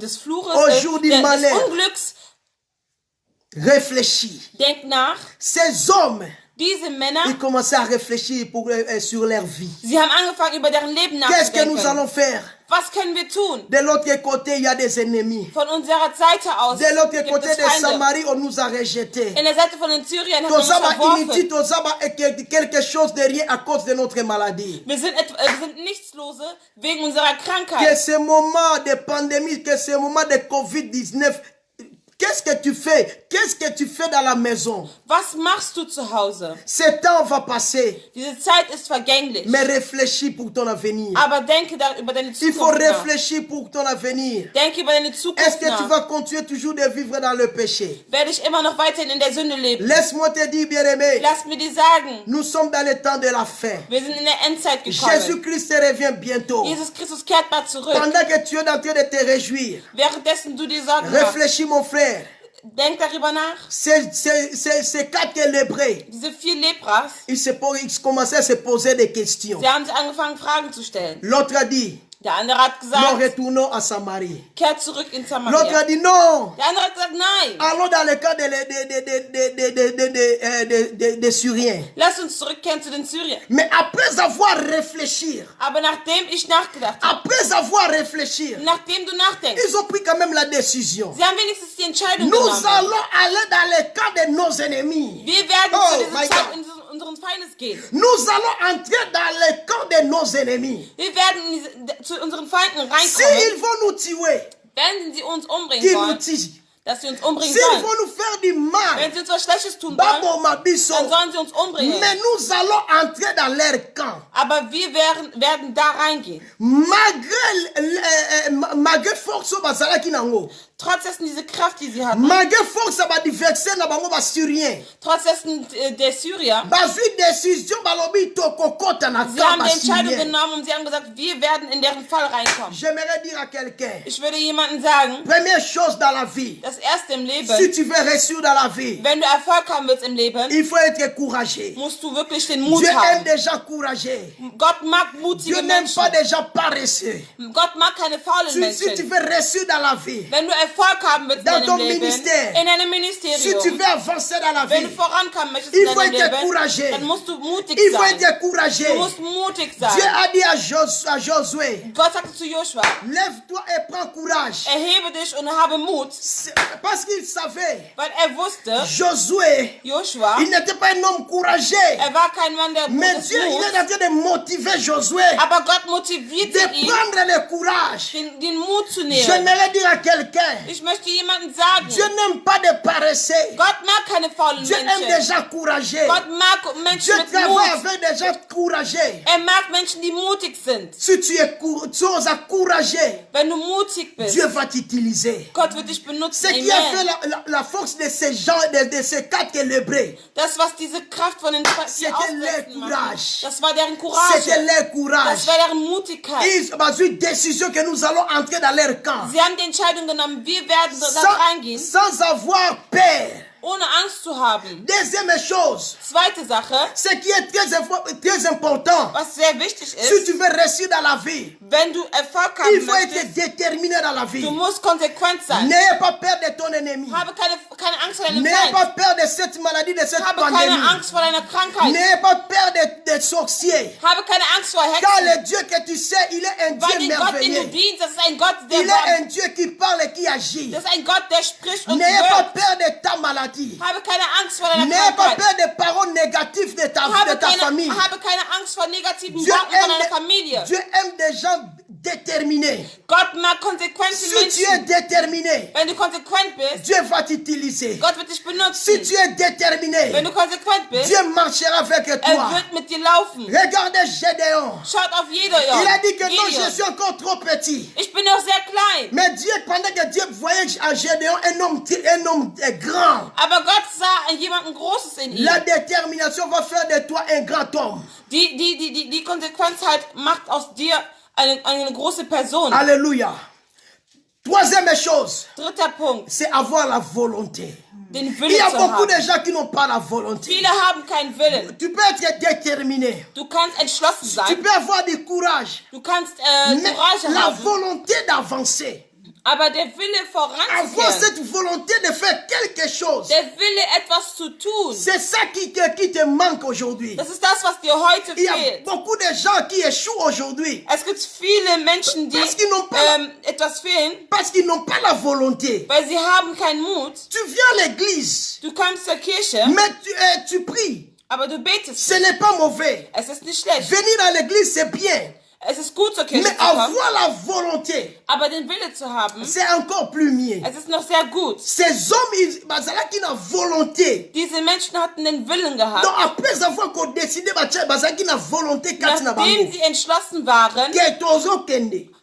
Speaker 2: des Fluches,
Speaker 1: Aujourd'hui,
Speaker 2: des
Speaker 1: malheur.
Speaker 2: Unglücks,
Speaker 1: Réfléchis.
Speaker 2: denk nach.
Speaker 1: Ces hommes,
Speaker 2: Diese Männer,
Speaker 1: ils commençaient à réfléchir sur leur vie.
Speaker 2: sie haben angefangen, über deren Leben
Speaker 1: Qu'est-ce que nous
Speaker 2: nachzudenken.
Speaker 1: allons faire?
Speaker 2: Was können wir tun?
Speaker 1: De l'autre côté, il y a des ennemis.
Speaker 2: Von unserer Seite aus
Speaker 1: De l'autre
Speaker 2: gibt
Speaker 1: côté
Speaker 2: es
Speaker 1: de
Speaker 2: Feinde.
Speaker 1: Samarie, on nous a rejetés.
Speaker 2: In der Seite von den Syrien hat man uns
Speaker 1: Tozaba
Speaker 2: verworfen.
Speaker 1: inutile, Tozaba quelque chose de rien à cause de notre maladie.
Speaker 2: Wir sind Nichtslose wegen unserer
Speaker 1: Que
Speaker 2: Krankheit.
Speaker 1: ce moment de pandémie, que ce moment de Covid-19, qu'est-ce que tu fais? Qu'est-ce que tu fais dans la maison?
Speaker 2: Was machst du zu Hause?
Speaker 1: Ce temps va passer,
Speaker 2: Diese Zeit ist vergänglich.
Speaker 1: mais réfléchis pour ton avenir.
Speaker 2: Aber denke über deine
Speaker 1: Il faut
Speaker 2: Zukunft nach.
Speaker 1: réfléchir pour ton avenir.
Speaker 2: Denke über deine
Speaker 1: Est-ce
Speaker 2: Zukunft
Speaker 1: que tu
Speaker 2: nach.
Speaker 1: vas continuer toujours de vivre dans le péché?
Speaker 2: Werde ich immer noch weiterhin in der Sünde leben?
Speaker 1: Laisse-moi te dire, bien-aimé,
Speaker 2: Lass mir dir sagen,
Speaker 1: nous sommes dans le temps de la fin.
Speaker 2: wir sind in der Endzeit gekommen.
Speaker 1: Jésus-Christ revient bientôt.
Speaker 2: Jesus Christus kehrt bald zurück.
Speaker 1: Pendant que tu es en train de te réjouir,
Speaker 2: Währenddessen du dir Sorgen machst,
Speaker 1: réfléchis mon frère.
Speaker 2: denk darüber nach.
Speaker 1: Ces quatre lébrés,
Speaker 2: Diese 4 Lepras,
Speaker 1: ils commençaient à se poser des questions.
Speaker 2: sie haben sich angefangen, Fragen zu stellen.
Speaker 1: L'autre a dit,
Speaker 2: Der andere hat
Speaker 1: nous
Speaker 2: gesagt,
Speaker 1: retournons à Samarie.
Speaker 2: kehrt zurück in
Speaker 1: L'autre
Speaker 2: Samaria.
Speaker 1: a dit, non,
Speaker 2: Der andere hat gesagt, nein,
Speaker 1: allons dans le cas des Syriens.
Speaker 2: lass uns zurückkehren zu den Syrien.
Speaker 1: Mais après avoir réfléchi,
Speaker 2: Aber nachdem ich nachgedacht habe,
Speaker 1: après avoir réfléchi,
Speaker 2: nachdem du nachdenkst,
Speaker 1: ils ont pris quand même la décision.
Speaker 2: sie haben wenigstens die Entscheidung
Speaker 1: Nous
Speaker 2: genommen.
Speaker 1: allons aller dans le cas de nos ennemis.
Speaker 2: Wir werden
Speaker 1: Oh,
Speaker 2: zu
Speaker 1: my
Speaker 2: dieser Zeit
Speaker 1: God.
Speaker 2: in unseren Feindes gehen.
Speaker 1: Nous allons entrer dans le camp de nos ennemis.
Speaker 2: Wir werden zu unseren Feinden
Speaker 1: S'ils
Speaker 2: reinkommen.
Speaker 1: vont nous tuer,
Speaker 2: Wenn sie uns umbringen
Speaker 1: qu'ils nous
Speaker 2: wollen,
Speaker 1: tuent.
Speaker 2: dass sie uns umbringen
Speaker 1: S'ils
Speaker 2: sollen.
Speaker 1: vont nous faire du mal,
Speaker 2: Wenn sie uns was Schlechtes tun wollen,
Speaker 1: baboma biso,
Speaker 2: dann sollen sie uns umbringen.
Speaker 1: mais nous allons entrer dans leur camp.
Speaker 2: Aber wir werden da reingehen.
Speaker 1: Malgré force bazalaki nango,
Speaker 2: Trotz dessen diese Kraft, die sie hatten,
Speaker 1: malgré force badiversaire na bango basyrien,
Speaker 2: trotz dessen der Syrier,
Speaker 1: bazwi décision balobi tokokota na
Speaker 2: sie haben
Speaker 1: camp
Speaker 2: die Entscheidung
Speaker 1: basyrien.
Speaker 2: genommen und sie haben gesagt, wir werden in deren Fall reinkommen.
Speaker 1: J'aimerais dire à quelqu'un,
Speaker 2: Ich würde jemandem sagen,
Speaker 1: première chose dans la vie,
Speaker 2: das Erste im
Speaker 1: si
Speaker 2: Leben,
Speaker 1: tu veux réussir dans la vie,
Speaker 2: wenn du Erfolg haben willst im Leben,
Speaker 1: il faut être courageux.
Speaker 2: musst du wirklich den Mut
Speaker 1: Dieu aime
Speaker 2: haben.
Speaker 1: des gens courageux.
Speaker 2: Gott mag
Speaker 1: Dieu
Speaker 2: mutige
Speaker 1: n'aime
Speaker 2: Menschen.
Speaker 1: pas des gens paresseux.
Speaker 2: Gott mag keine faulen
Speaker 1: Si tu
Speaker 2: Menschen.
Speaker 1: veux réussir dans la vie,
Speaker 2: Wenn du Erfolg haben willst in
Speaker 1: Dans
Speaker 2: deinem
Speaker 1: ton
Speaker 2: Leben,
Speaker 1: Ministère.
Speaker 2: in einem
Speaker 1: si tu
Speaker 2: Ministerium,
Speaker 1: veux avancer dans la
Speaker 2: wenn du
Speaker 1: vie,
Speaker 2: vorankommen möchtest
Speaker 1: il
Speaker 2: in
Speaker 1: faut
Speaker 2: deinem
Speaker 1: être
Speaker 2: Leben,
Speaker 1: courageux.
Speaker 2: dann musst du mutig
Speaker 1: Il faut
Speaker 2: sein.
Speaker 1: être courageux.
Speaker 2: Du musst mutig
Speaker 1: Dieu
Speaker 2: sein.
Speaker 1: a dit à Josué,
Speaker 2: Gott sagte zu Joshua,
Speaker 1: lève-toi et prends courage.
Speaker 2: erhebe dich und habe Mut,
Speaker 1: Parce qu'il savait,
Speaker 2: weil wusste,
Speaker 1: Josué,
Speaker 2: Joshua,
Speaker 1: il n'était pas un homme courageux.
Speaker 2: war kein Mann der
Speaker 1: Mais
Speaker 2: gutes
Speaker 1: Dieu, il
Speaker 2: Muts,
Speaker 1: est en train de motiver Josué
Speaker 2: aber Gott motivierte
Speaker 1: de
Speaker 2: ihn,
Speaker 1: prendre le courage.
Speaker 2: den Mut zu nehmen.
Speaker 1: J'aimerais dire à quelqu'un,
Speaker 2: Ich möchte jemandem sagen,
Speaker 1: Dieu n'aime pas de paresseux.
Speaker 2: Gott mag keine faulen
Speaker 1: Dieu aime des
Speaker 2: Menschen.
Speaker 1: gens courageux.
Speaker 2: Gott mag
Speaker 1: Dieu
Speaker 2: Menschen mit
Speaker 1: travaille
Speaker 2: Mut.
Speaker 1: avec des gens courageux.
Speaker 2: Mag Menschen, die mutig sind.
Speaker 1: Si tu es courageux,
Speaker 2: Wenn du mutig bist,
Speaker 1: Dieu va t'utiliser.
Speaker 2: Gott wird dich benutzen.
Speaker 1: Ce qui a fait
Speaker 2: Amen.
Speaker 1: la force de ces gens, de ces quatre lébrés,
Speaker 2: Das, was diese Kraft von den
Speaker 1: C'était leur courage.
Speaker 2: das war deren Courage.
Speaker 1: c'était leur courage.
Speaker 2: Das war deren Mutigkeit.
Speaker 1: Ils ont eu une décision que nous allons entrer dans leur camp.
Speaker 2: Sie haben die Entscheidung genommen, wir werden da reingehen,
Speaker 1: Sans avoir peur.
Speaker 2: ohne Angst zu haben.
Speaker 1: Deuxième chose,
Speaker 2: Zweite Sache,
Speaker 1: ce qui est très important,
Speaker 2: was sehr wichtig
Speaker 1: si
Speaker 2: ist,
Speaker 1: tu veux réussir dans la vie,
Speaker 2: wenn du Erfolg
Speaker 1: il
Speaker 2: haben
Speaker 1: faut être
Speaker 2: möchtest,
Speaker 1: déterminé dans la vie.
Speaker 2: du musst konsequent sein.
Speaker 1: N'ayez pas peur de ton ennemi.
Speaker 2: Habe keine Angst vor deinem
Speaker 1: N'ayez pas
Speaker 2: Feind.
Speaker 1: peur de cette maladie, de cette
Speaker 2: Habe
Speaker 1: pandémie.
Speaker 2: keine Angst vor deiner Krankheit.
Speaker 1: N'ayez pas peur des sorciers.
Speaker 2: Habe keine Angst vor
Speaker 1: Car
Speaker 2: Hexen.
Speaker 1: le Dieu que tu sais, il est un
Speaker 2: Weil
Speaker 1: Dieu
Speaker 2: den Gott, den du
Speaker 1: merveilleux.
Speaker 2: dienst, das ist ein Gott,
Speaker 1: Il
Speaker 2: der
Speaker 1: est un Dieu qui parle et qui agit.
Speaker 2: Das ist ein Gott, der spricht und
Speaker 1: N'ayez pas
Speaker 2: wirkt.
Speaker 1: peur de ta maladie.
Speaker 2: Habe keine Angst vor deiner
Speaker 1: N'ayez pas
Speaker 2: Krankheit.
Speaker 1: peur des paroles négatives de ta famille.
Speaker 2: Habe keine Angst vor negativen
Speaker 1: Dieu
Speaker 2: Worten von deiner
Speaker 1: aime,
Speaker 2: Familie.
Speaker 1: Dieu aime des gens déterminés.
Speaker 2: Gott mag konsequente
Speaker 1: Si tu es
Speaker 2: Menschen.
Speaker 1: déterminé,
Speaker 2: Wenn du konsequent bist,
Speaker 1: Dieu va t'utiliser.
Speaker 2: Gott wird dich
Speaker 1: Si
Speaker 2: benutzen.
Speaker 1: tu es déterminé,
Speaker 2: Wenn du konsequent bist,
Speaker 1: Dieu marchera avec toi.
Speaker 2: wird mit dir laufen.
Speaker 1: Regardez Gédéon.
Speaker 2: Schaut auf Gideon.
Speaker 1: Il a dit que non,
Speaker 2: Gideon.
Speaker 1: je suis encore trop petit.
Speaker 2: Ich bin noch sehr klein.
Speaker 1: Mais Dieu, pendant que Dieu voyait en Gédéon un homme grand,
Speaker 2: Aber Gott sah jemanden Großes in ihm.
Speaker 1: la détermination va faire de toi un grand homme.
Speaker 2: Die Konsequenz halt macht aus dir eine große Person.
Speaker 1: Alléluia. Troisième chose,
Speaker 2: Dritter Punkt,
Speaker 1: c'est avoir la volonté.
Speaker 2: den
Speaker 1: Il
Speaker 2: Willen
Speaker 1: y a
Speaker 2: zu
Speaker 1: beaucoup
Speaker 2: haben.
Speaker 1: de gens qui n'ont pas la volonté.
Speaker 2: Viele haben keinen Willen.
Speaker 1: Tu peux être déterminé.
Speaker 2: Du kannst entschlossen
Speaker 1: Tu
Speaker 2: sein.
Speaker 1: peux avoir du courage.
Speaker 2: Du kannst
Speaker 1: Mais
Speaker 2: Courage
Speaker 1: la
Speaker 2: haben.
Speaker 1: volonté d'avancer,
Speaker 2: Aber der Wille
Speaker 1: avoir
Speaker 2: voranzugehen,
Speaker 1: cette volonté de faire quelque chose,
Speaker 2: der Wille etwas zu tun,
Speaker 1: c'est ça qui te manque aujourd'hui.
Speaker 2: das ist das, was dir heute
Speaker 1: Il y a
Speaker 2: fehlt.
Speaker 1: beaucoup de gens qui échouent aujourd'hui
Speaker 2: Es gibt viele Menschen, die
Speaker 1: Parce qu'ils n'ont pas-
Speaker 2: etwas fehlen,
Speaker 1: parce qu'ils n'ont pas la volonté.
Speaker 2: weil sie haben keinen Mut.
Speaker 1: Tu viens à l'église,
Speaker 2: Du kommst zur Kirche,
Speaker 1: mais tu pries.
Speaker 2: aber du betest.
Speaker 1: Ce n'est pas mauvais.
Speaker 2: Es ist nicht schlecht.
Speaker 1: Venir à l'église, c'est bien.
Speaker 2: Es ist gut, zur Kirche
Speaker 1: Mais
Speaker 2: zu kommen,
Speaker 1: avoir la volonté,
Speaker 2: aber den Wille zu haben,
Speaker 1: c'est encore plus mieux.
Speaker 2: es ist noch sehr gut.
Speaker 1: Ces hommes, ils ont la volonté.
Speaker 2: Diese Menschen hatten den Willen gehabt.
Speaker 1: Donc après avoir décidé, ils ont la volonté.
Speaker 2: Nachdem sie entschlossen waren,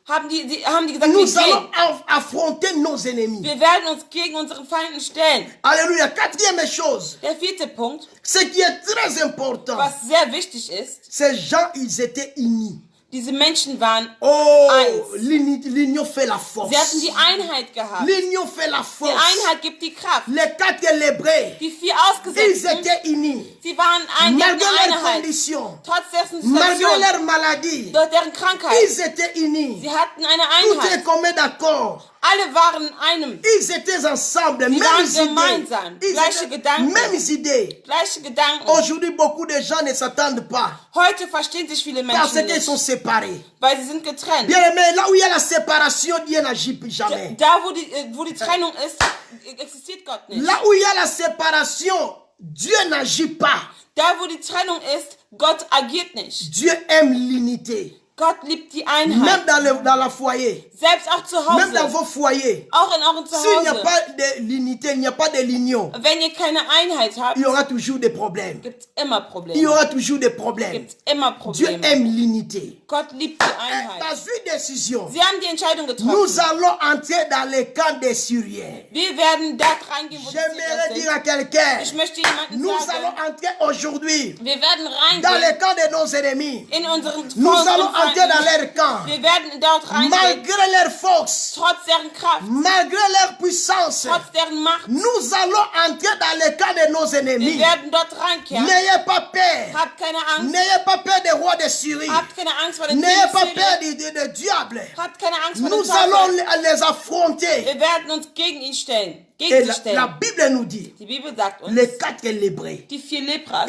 Speaker 2: haben die gesagt, wir
Speaker 1: Nous allons
Speaker 2: gehen.
Speaker 1: affronter nos ennemis.
Speaker 2: Wir werden uns gegen unsere Feinde stellen.
Speaker 1: Alléluia. Quatrième chose,
Speaker 2: Der vierte Punkt,
Speaker 1: ce qui est très important,
Speaker 2: was sehr wichtig ist,
Speaker 1: ces gens, ils étaient unis.
Speaker 2: diese Menschen waren
Speaker 1: Oh,
Speaker 2: eins.
Speaker 1: l'union fait la force.
Speaker 2: Sie hatten die Einheit gehabt.
Speaker 1: L'union fait la
Speaker 2: Die
Speaker 1: force.
Speaker 2: Einheit gibt die Kraft.
Speaker 1: Les quatre lébrés,
Speaker 2: Die vier
Speaker 1: ils
Speaker 2: Ausgesetzten,
Speaker 1: étaient unis.
Speaker 2: sie waren die hatten
Speaker 1: Malgré
Speaker 2: eine
Speaker 1: leurs
Speaker 2: Einheit.
Speaker 1: conditions,
Speaker 2: Trotz dessen
Speaker 1: malgré
Speaker 2: Situation,
Speaker 1: leur maladie,
Speaker 2: durch deren Krankheit,
Speaker 1: ils étaient unis.
Speaker 2: sie hatten eine
Speaker 1: Tout est
Speaker 2: Einheit.
Speaker 1: commun d'accord.
Speaker 2: Alle waren in einem.
Speaker 1: Ils étaient ensemble,
Speaker 2: Sie
Speaker 1: mêmes
Speaker 2: waren
Speaker 1: idées.
Speaker 2: gemeinsam,
Speaker 1: Ils
Speaker 2: gleiche
Speaker 1: étaient-
Speaker 2: Gedanken.
Speaker 1: Mêmes idées.
Speaker 2: Gleiche Gedanken.
Speaker 1: Aujourd'hui, beaucoup de gens ne s'attendent pas
Speaker 2: Heute verstehen sich viele
Speaker 1: parce
Speaker 2: Menschen
Speaker 1: qu'ils sont
Speaker 2: nicht,
Speaker 1: séparés.
Speaker 2: weil sie sind getrennt.
Speaker 1: Bien aimé, là où il y a la séparation, Dieu n'agit plus jamais.
Speaker 2: Da, wo die Trennung ist, existiert Gott nicht.
Speaker 1: Là où il y a la séparation, Dieu n'agit pas.
Speaker 2: Da, wo die Trennung ist, Gott agiert nicht.
Speaker 1: Dieu aime l'unité.
Speaker 2: Gott liebt die Einheit.
Speaker 1: Même dans la foyer.
Speaker 2: Selbst auch zu
Speaker 1: Même dans
Speaker 2: Hause.
Speaker 1: vos foyers.
Speaker 2: Auch in eurem
Speaker 1: S'il n'y a
Speaker 2: Zuhause.
Speaker 1: pas de l'unité, il n'y a pas de l'union,
Speaker 2: Wenn ihr keine Einheit habt,
Speaker 1: il y aura toujours des problèmes.
Speaker 2: gibt es immer
Speaker 1: Il y
Speaker 2: Probleme.
Speaker 1: aura toujours des problèmes.
Speaker 2: Gibt es immer
Speaker 1: Dieu
Speaker 2: Probleme.
Speaker 1: aime l'unité.
Speaker 2: Gott liebt die
Speaker 1: Dans
Speaker 2: Einheit.
Speaker 1: une décision,
Speaker 2: Sie haben die Entscheidung
Speaker 1: nous
Speaker 2: getroffen.
Speaker 1: allons entrer dans le camp des Syriens.
Speaker 2: Wir werden da reingehen, wo die
Speaker 1: J'aimerais
Speaker 2: Syrer
Speaker 1: dire
Speaker 2: sind.
Speaker 1: à quelqu'un,
Speaker 2: Ich möchte jemandem
Speaker 1: nous
Speaker 2: sagen,
Speaker 1: allons entrer aujourd'hui
Speaker 2: wir werden
Speaker 1: dans
Speaker 2: reingehen
Speaker 1: le camp de nos ennemis.
Speaker 2: in unseren
Speaker 1: Nous
Speaker 2: Volk
Speaker 1: allons
Speaker 2: und
Speaker 1: entrer dans
Speaker 2: Feinden.
Speaker 1: leur camp.
Speaker 2: Wir werden dort reingehen,
Speaker 1: Malgré leur force,
Speaker 2: trotz deren Kraft,
Speaker 1: malgré leur puissance,
Speaker 2: trotz deren Macht.
Speaker 1: nous allons entrer dans le camp de nos
Speaker 2: Wir
Speaker 1: ennemis.
Speaker 2: werden dort reinkehren.
Speaker 1: N'ayez pas peur.
Speaker 2: Habt keine Angst.
Speaker 1: N'ayez pas peur des rois de Syrie.
Speaker 2: Habt keine Angst vor den
Speaker 1: N'ayez pas
Speaker 2: König
Speaker 1: peur
Speaker 2: Syrien.
Speaker 1: du diable.
Speaker 2: Habt keine Angst vor dem
Speaker 1: Nous allons
Speaker 2: Teufel.
Speaker 1: les affronter.
Speaker 2: Wir werden uns gegen ihn stellen.
Speaker 1: Et
Speaker 2: Gegen sie
Speaker 1: la
Speaker 2: stellen.
Speaker 1: Bible nous dit,
Speaker 2: Die Bibel sagt uns,
Speaker 1: les 4 Lébrés,
Speaker 2: die 4 Lepras,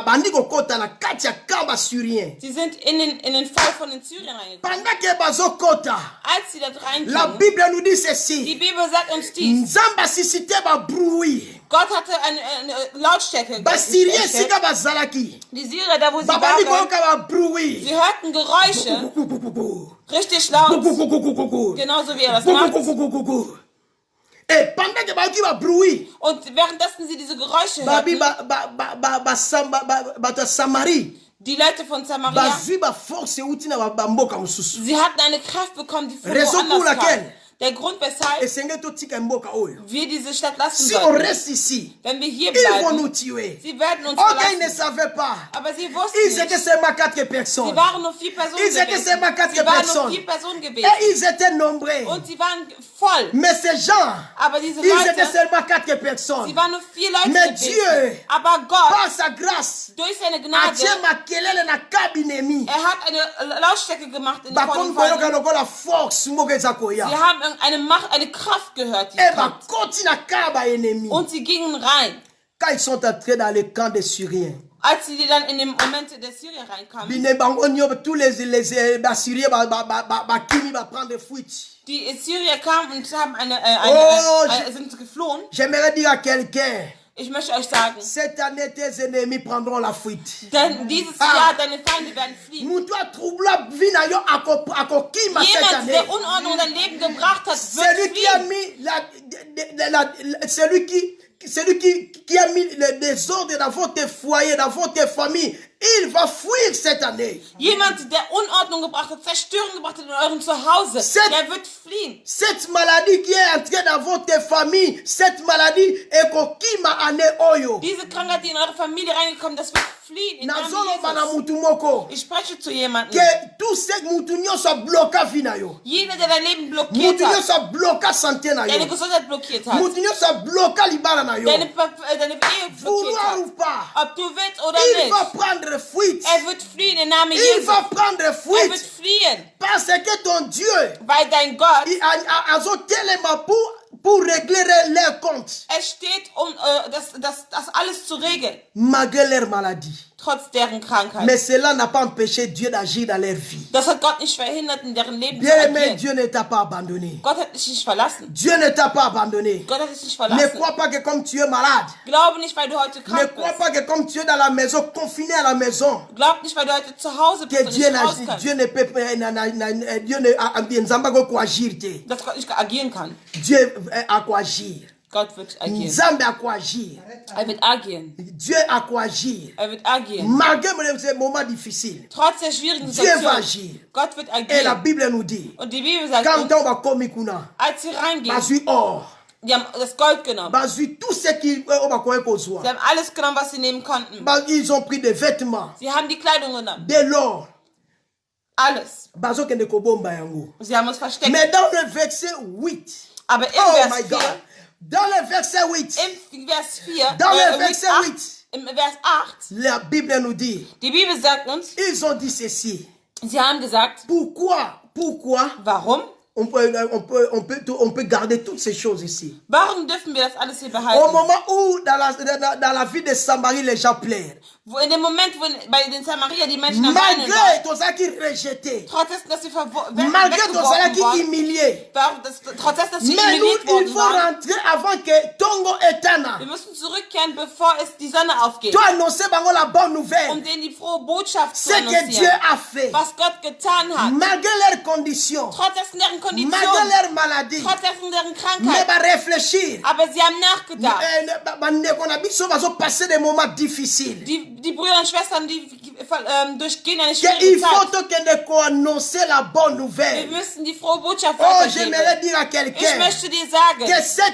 Speaker 1: bandi kokota na kati ya kamba syrien.
Speaker 2: sie sind in den Fall von den Syrien reingekommen.
Speaker 1: Pendant que bazokota,
Speaker 2: Als sie dort
Speaker 1: la
Speaker 2: reingingen,
Speaker 1: Bible nous dit
Speaker 2: die
Speaker 1: ceci.
Speaker 2: Bibel sagt uns dies.
Speaker 1: Nzamba suscité ba bruit.
Speaker 2: Gott hatte eine Lautstärke
Speaker 1: Ba Syrien
Speaker 2: erstellt.
Speaker 1: sika bazalaki.
Speaker 2: Die Syrer, da wo sie
Speaker 1: Ba bandi
Speaker 2: waren,
Speaker 1: koyoka ba bruit.
Speaker 2: sie hörten Geräusche, richtig laut, genauso wie er das macht.
Speaker 1: Et pendant que bayoki ba bruit,
Speaker 2: Und währenddessen sie diese Geräusche
Speaker 1: babi
Speaker 2: hörten,
Speaker 1: ba Samarie.
Speaker 2: die Leute von Samaria,
Speaker 1: Bazwi ba force uti na ba mboka mususu.
Speaker 2: sie hatten eine Kraft bekommen, die von
Speaker 1: Raison pour
Speaker 2: woanders kam.
Speaker 1: laquelle
Speaker 2: Der Grund, weshalb
Speaker 1: esenge totika mboka oyo.
Speaker 2: wir diese Stadt lassen
Speaker 1: Si on
Speaker 2: sollten,
Speaker 1: reste ici,
Speaker 2: wenn wir hier
Speaker 1: ils vont
Speaker 2: bleiben,
Speaker 1: nous tuer.
Speaker 2: sie werden uns
Speaker 1: Ok, ils ne
Speaker 2: verlassen.
Speaker 1: savaient pas.
Speaker 2: Aber sie
Speaker 1: Ils
Speaker 2: wussten
Speaker 1: étaient
Speaker 2: nicht.
Speaker 1: seulement 4
Speaker 2: Sie
Speaker 1: personnes.
Speaker 2: waren nur 4 Personen
Speaker 1: Ils étaient
Speaker 2: gewesen.
Speaker 1: seulement 4
Speaker 2: Sie waren nur
Speaker 1: personnes.
Speaker 2: 4 Personen
Speaker 1: Et
Speaker 2: gewesen.
Speaker 1: ils étaient nombreux.
Speaker 2: Und sie waren voll.
Speaker 1: Mais ces gens,
Speaker 2: Aber diese
Speaker 1: ils étaient
Speaker 2: Leute,
Speaker 1: seulement 4 personnes.
Speaker 2: sie waren nur 4 Leute
Speaker 1: Mais
Speaker 2: gewesen.
Speaker 1: Dieu,
Speaker 2: Aber Gott,
Speaker 1: par sa grâce,
Speaker 2: durch seine Gnade,
Speaker 1: atie makelele na kabinemi.
Speaker 2: hat eine Lautstärke gemacht in den
Speaker 1: Bakomi koyoka lokola force moko eza
Speaker 2: Sie
Speaker 1: koya.
Speaker 2: haben eine Macht, eine Kraft gehört, die
Speaker 1: Et
Speaker 2: kommt.
Speaker 1: bakoti na kaba ennemi.
Speaker 2: Und sie gingen rein.
Speaker 1: Quand ils sont entrés dans le camp des Syriens,
Speaker 2: Als sie dann in den Moment der Syrier reinkamen,
Speaker 1: bine bango nyobe tous les Syriens bakimi ba prendre fuite.
Speaker 2: die Syrier kamen und haben sind geflohen.
Speaker 1: J'aimerais dire à quelqu'un,
Speaker 2: Ich möchte euch sagen,
Speaker 1: cette année tes ennemis prendront la fuite.
Speaker 2: denn dieses Jahr deine Feinde werden fliehen.
Speaker 1: Mutu atroubla vie na yo akokima cette
Speaker 2: Jemand,
Speaker 1: année.
Speaker 2: der Unordnung in dein Leben gebracht hat,
Speaker 1: Celui
Speaker 2: wird
Speaker 1: qui a
Speaker 2: fliehen.
Speaker 1: mis celui qui a mis le désordre dans votre foyer, dans votre famille, il va fuir cette année.
Speaker 2: Jemand, der Unordnung gebracht hat, Zerstörung gebracht hat in eurem Zuhause, der wird fliehen.
Speaker 1: Cette maladie qui est entrée dans votre famille, cette maladie est kokima ane oyo.
Speaker 2: Diese Krankheit, die in eure Familie reingekommen, das wird fliehen. Im Namen
Speaker 1: Nazolo bana
Speaker 2: Jesus.
Speaker 1: mutu moko.
Speaker 2: Ich spreche zu jemandem.
Speaker 1: Que tout ce mutu nyonso bloka vie na yo.
Speaker 2: Jeder, der dein Leben blockiert
Speaker 1: Mutu
Speaker 2: hat,
Speaker 1: nyonso bloka santé na
Speaker 2: deine
Speaker 1: yo.
Speaker 2: Gesundheit blockiert hat,
Speaker 1: Mutu nyonso bloka libala na yo.
Speaker 2: deine Ehe blockiert
Speaker 1: Vouloir
Speaker 2: hat,
Speaker 1: ou pas,
Speaker 2: ob du willst oder
Speaker 1: il va
Speaker 2: nicht,
Speaker 1: prendre fuite.
Speaker 2: er wird fliehen im Namen
Speaker 1: Il
Speaker 2: Jesus.
Speaker 1: va prendre
Speaker 2: Er wird
Speaker 1: fuite.
Speaker 2: fliehen,
Speaker 1: Parce que ton Dieu
Speaker 2: weil dein Gott,
Speaker 1: a telema pour régler leurs comptes.
Speaker 2: es steht, um das alles zu regeln,
Speaker 1: Malgré leur maladie.
Speaker 2: trotz deren Krankheit.
Speaker 1: Mais cela n'a pas empêché Dieu d'agir dans leur vie.
Speaker 2: Das hat Gott nicht verhindert, in deren Leben zu
Speaker 1: Bien-aimé,
Speaker 2: agieren.
Speaker 1: Dieu ne t'a pas abandonné.
Speaker 2: Gott hat dich nicht verlassen.
Speaker 1: Dieu ne t'a pas abandonné.
Speaker 2: Gott hat dich nicht
Speaker 1: Ne
Speaker 2: verlassen.
Speaker 1: crois pas que comme tu es malade,
Speaker 2: Glaube nicht, weil du heute
Speaker 1: ne
Speaker 2: krank
Speaker 1: crois
Speaker 2: bist.
Speaker 1: pas que comme tu es dans la maison, confiné à la maison,
Speaker 2: Glaub nicht, weil du heute zu Hause bist
Speaker 1: que
Speaker 2: und
Speaker 1: Dieu,
Speaker 2: nicht raus kannst,
Speaker 1: Dieu ne peut Dieu ne Nzamba ko agir te.
Speaker 2: dass Gott nicht agieren kann.
Speaker 1: Dieu a quoi agir.
Speaker 2: Gott wird agieren.
Speaker 1: Nzambe a quoi agir.
Speaker 2: Er wird agieren.
Speaker 1: Dieu a quoi agir.
Speaker 2: Er wird agieren.
Speaker 1: Malgré ces moments difficiles,
Speaker 2: Trotz der schwierigen
Speaker 1: Dieu va
Speaker 2: Situation.
Speaker 1: agir.
Speaker 2: Gott wird
Speaker 1: Et la
Speaker 2: agieren.
Speaker 1: Bible nous dit,
Speaker 2: Und die Bibel sagt
Speaker 1: quand
Speaker 2: uns,
Speaker 1: on va comme kuna,
Speaker 2: als sie reingehen,
Speaker 1: bazui or,
Speaker 2: die haben das Gold genommen.
Speaker 1: bazui tout ce qui on va quoi kozwa.
Speaker 2: Sie haben alles genommen, was sie nehmen konnten.
Speaker 1: Ils ont pris des vêtements,
Speaker 2: Sie haben die Kleidung genommen.
Speaker 1: de l'or,
Speaker 2: Alles.
Speaker 1: bazo kende kobomba yango.
Speaker 2: Sie haben uns versteckt.
Speaker 1: Mais dans le verset 8,
Speaker 2: Aber im
Speaker 1: oh
Speaker 2: Vers
Speaker 1: my
Speaker 2: 4,
Speaker 1: God, dans le verset 8,
Speaker 2: im Vers 4,
Speaker 1: dans le verset 8,
Speaker 2: im Vers 8,
Speaker 1: la Bible nous dit,
Speaker 2: die Bibel sagt uns,
Speaker 1: ils ont dit ceci.
Speaker 2: sie haben gesagt,
Speaker 1: Pourquoi
Speaker 2: warum?
Speaker 1: on peut garder toutes ces choses ici.
Speaker 2: Warum dürfen wir das alles hier
Speaker 1: Au
Speaker 2: behalten?
Speaker 1: moment où dans la vie de Samarie les gens pleurent,
Speaker 2: Wo in dem Moment, wo bei den Samaria die Menschen am Weinen
Speaker 1: Malgré
Speaker 2: waren,
Speaker 1: tozalaki rejeté,
Speaker 2: trotz dessen, dass sie
Speaker 1: malgré
Speaker 2: weggeworfen
Speaker 1: tozalaki
Speaker 2: waren,
Speaker 1: humilié,
Speaker 2: trotz dessen, dass sie
Speaker 1: mais nous,
Speaker 2: humiliert
Speaker 1: il
Speaker 2: worden
Speaker 1: faut
Speaker 2: waren,
Speaker 1: rentrer avant que Tongo etana.
Speaker 2: wir müssen zurückkehren, bevor es die Sonne aufgeht,
Speaker 1: Tu annoncer bango la bonne nouvelle,
Speaker 2: denen die frohe Botschaft zu
Speaker 1: ce que Dieu
Speaker 2: annoncieren,
Speaker 1: a fait,
Speaker 2: was Gott getan hat,
Speaker 1: malgré leurs conditions,
Speaker 2: trotz dessen deren
Speaker 1: malgré
Speaker 2: Kondition,
Speaker 1: leurs maladies,
Speaker 2: trotz dessen deren
Speaker 1: mais
Speaker 2: Krankheit,
Speaker 1: va réfléchir.
Speaker 2: aber sie haben nachgedacht.
Speaker 1: Passer des moments difficiles.
Speaker 2: Die Brüder und Schwestern, die durchgehen eine
Speaker 1: Il
Speaker 2: schwierige
Speaker 1: faut
Speaker 2: Zeit.
Speaker 1: que annoncer la bonne
Speaker 2: Wir
Speaker 1: nouvelle.
Speaker 2: müssen die frohe Botschaft
Speaker 1: Oh,
Speaker 2: weitergeben.
Speaker 1: j'aimerais dire à
Speaker 2: Ich
Speaker 1: quelqu'un
Speaker 2: möchte dir sagen,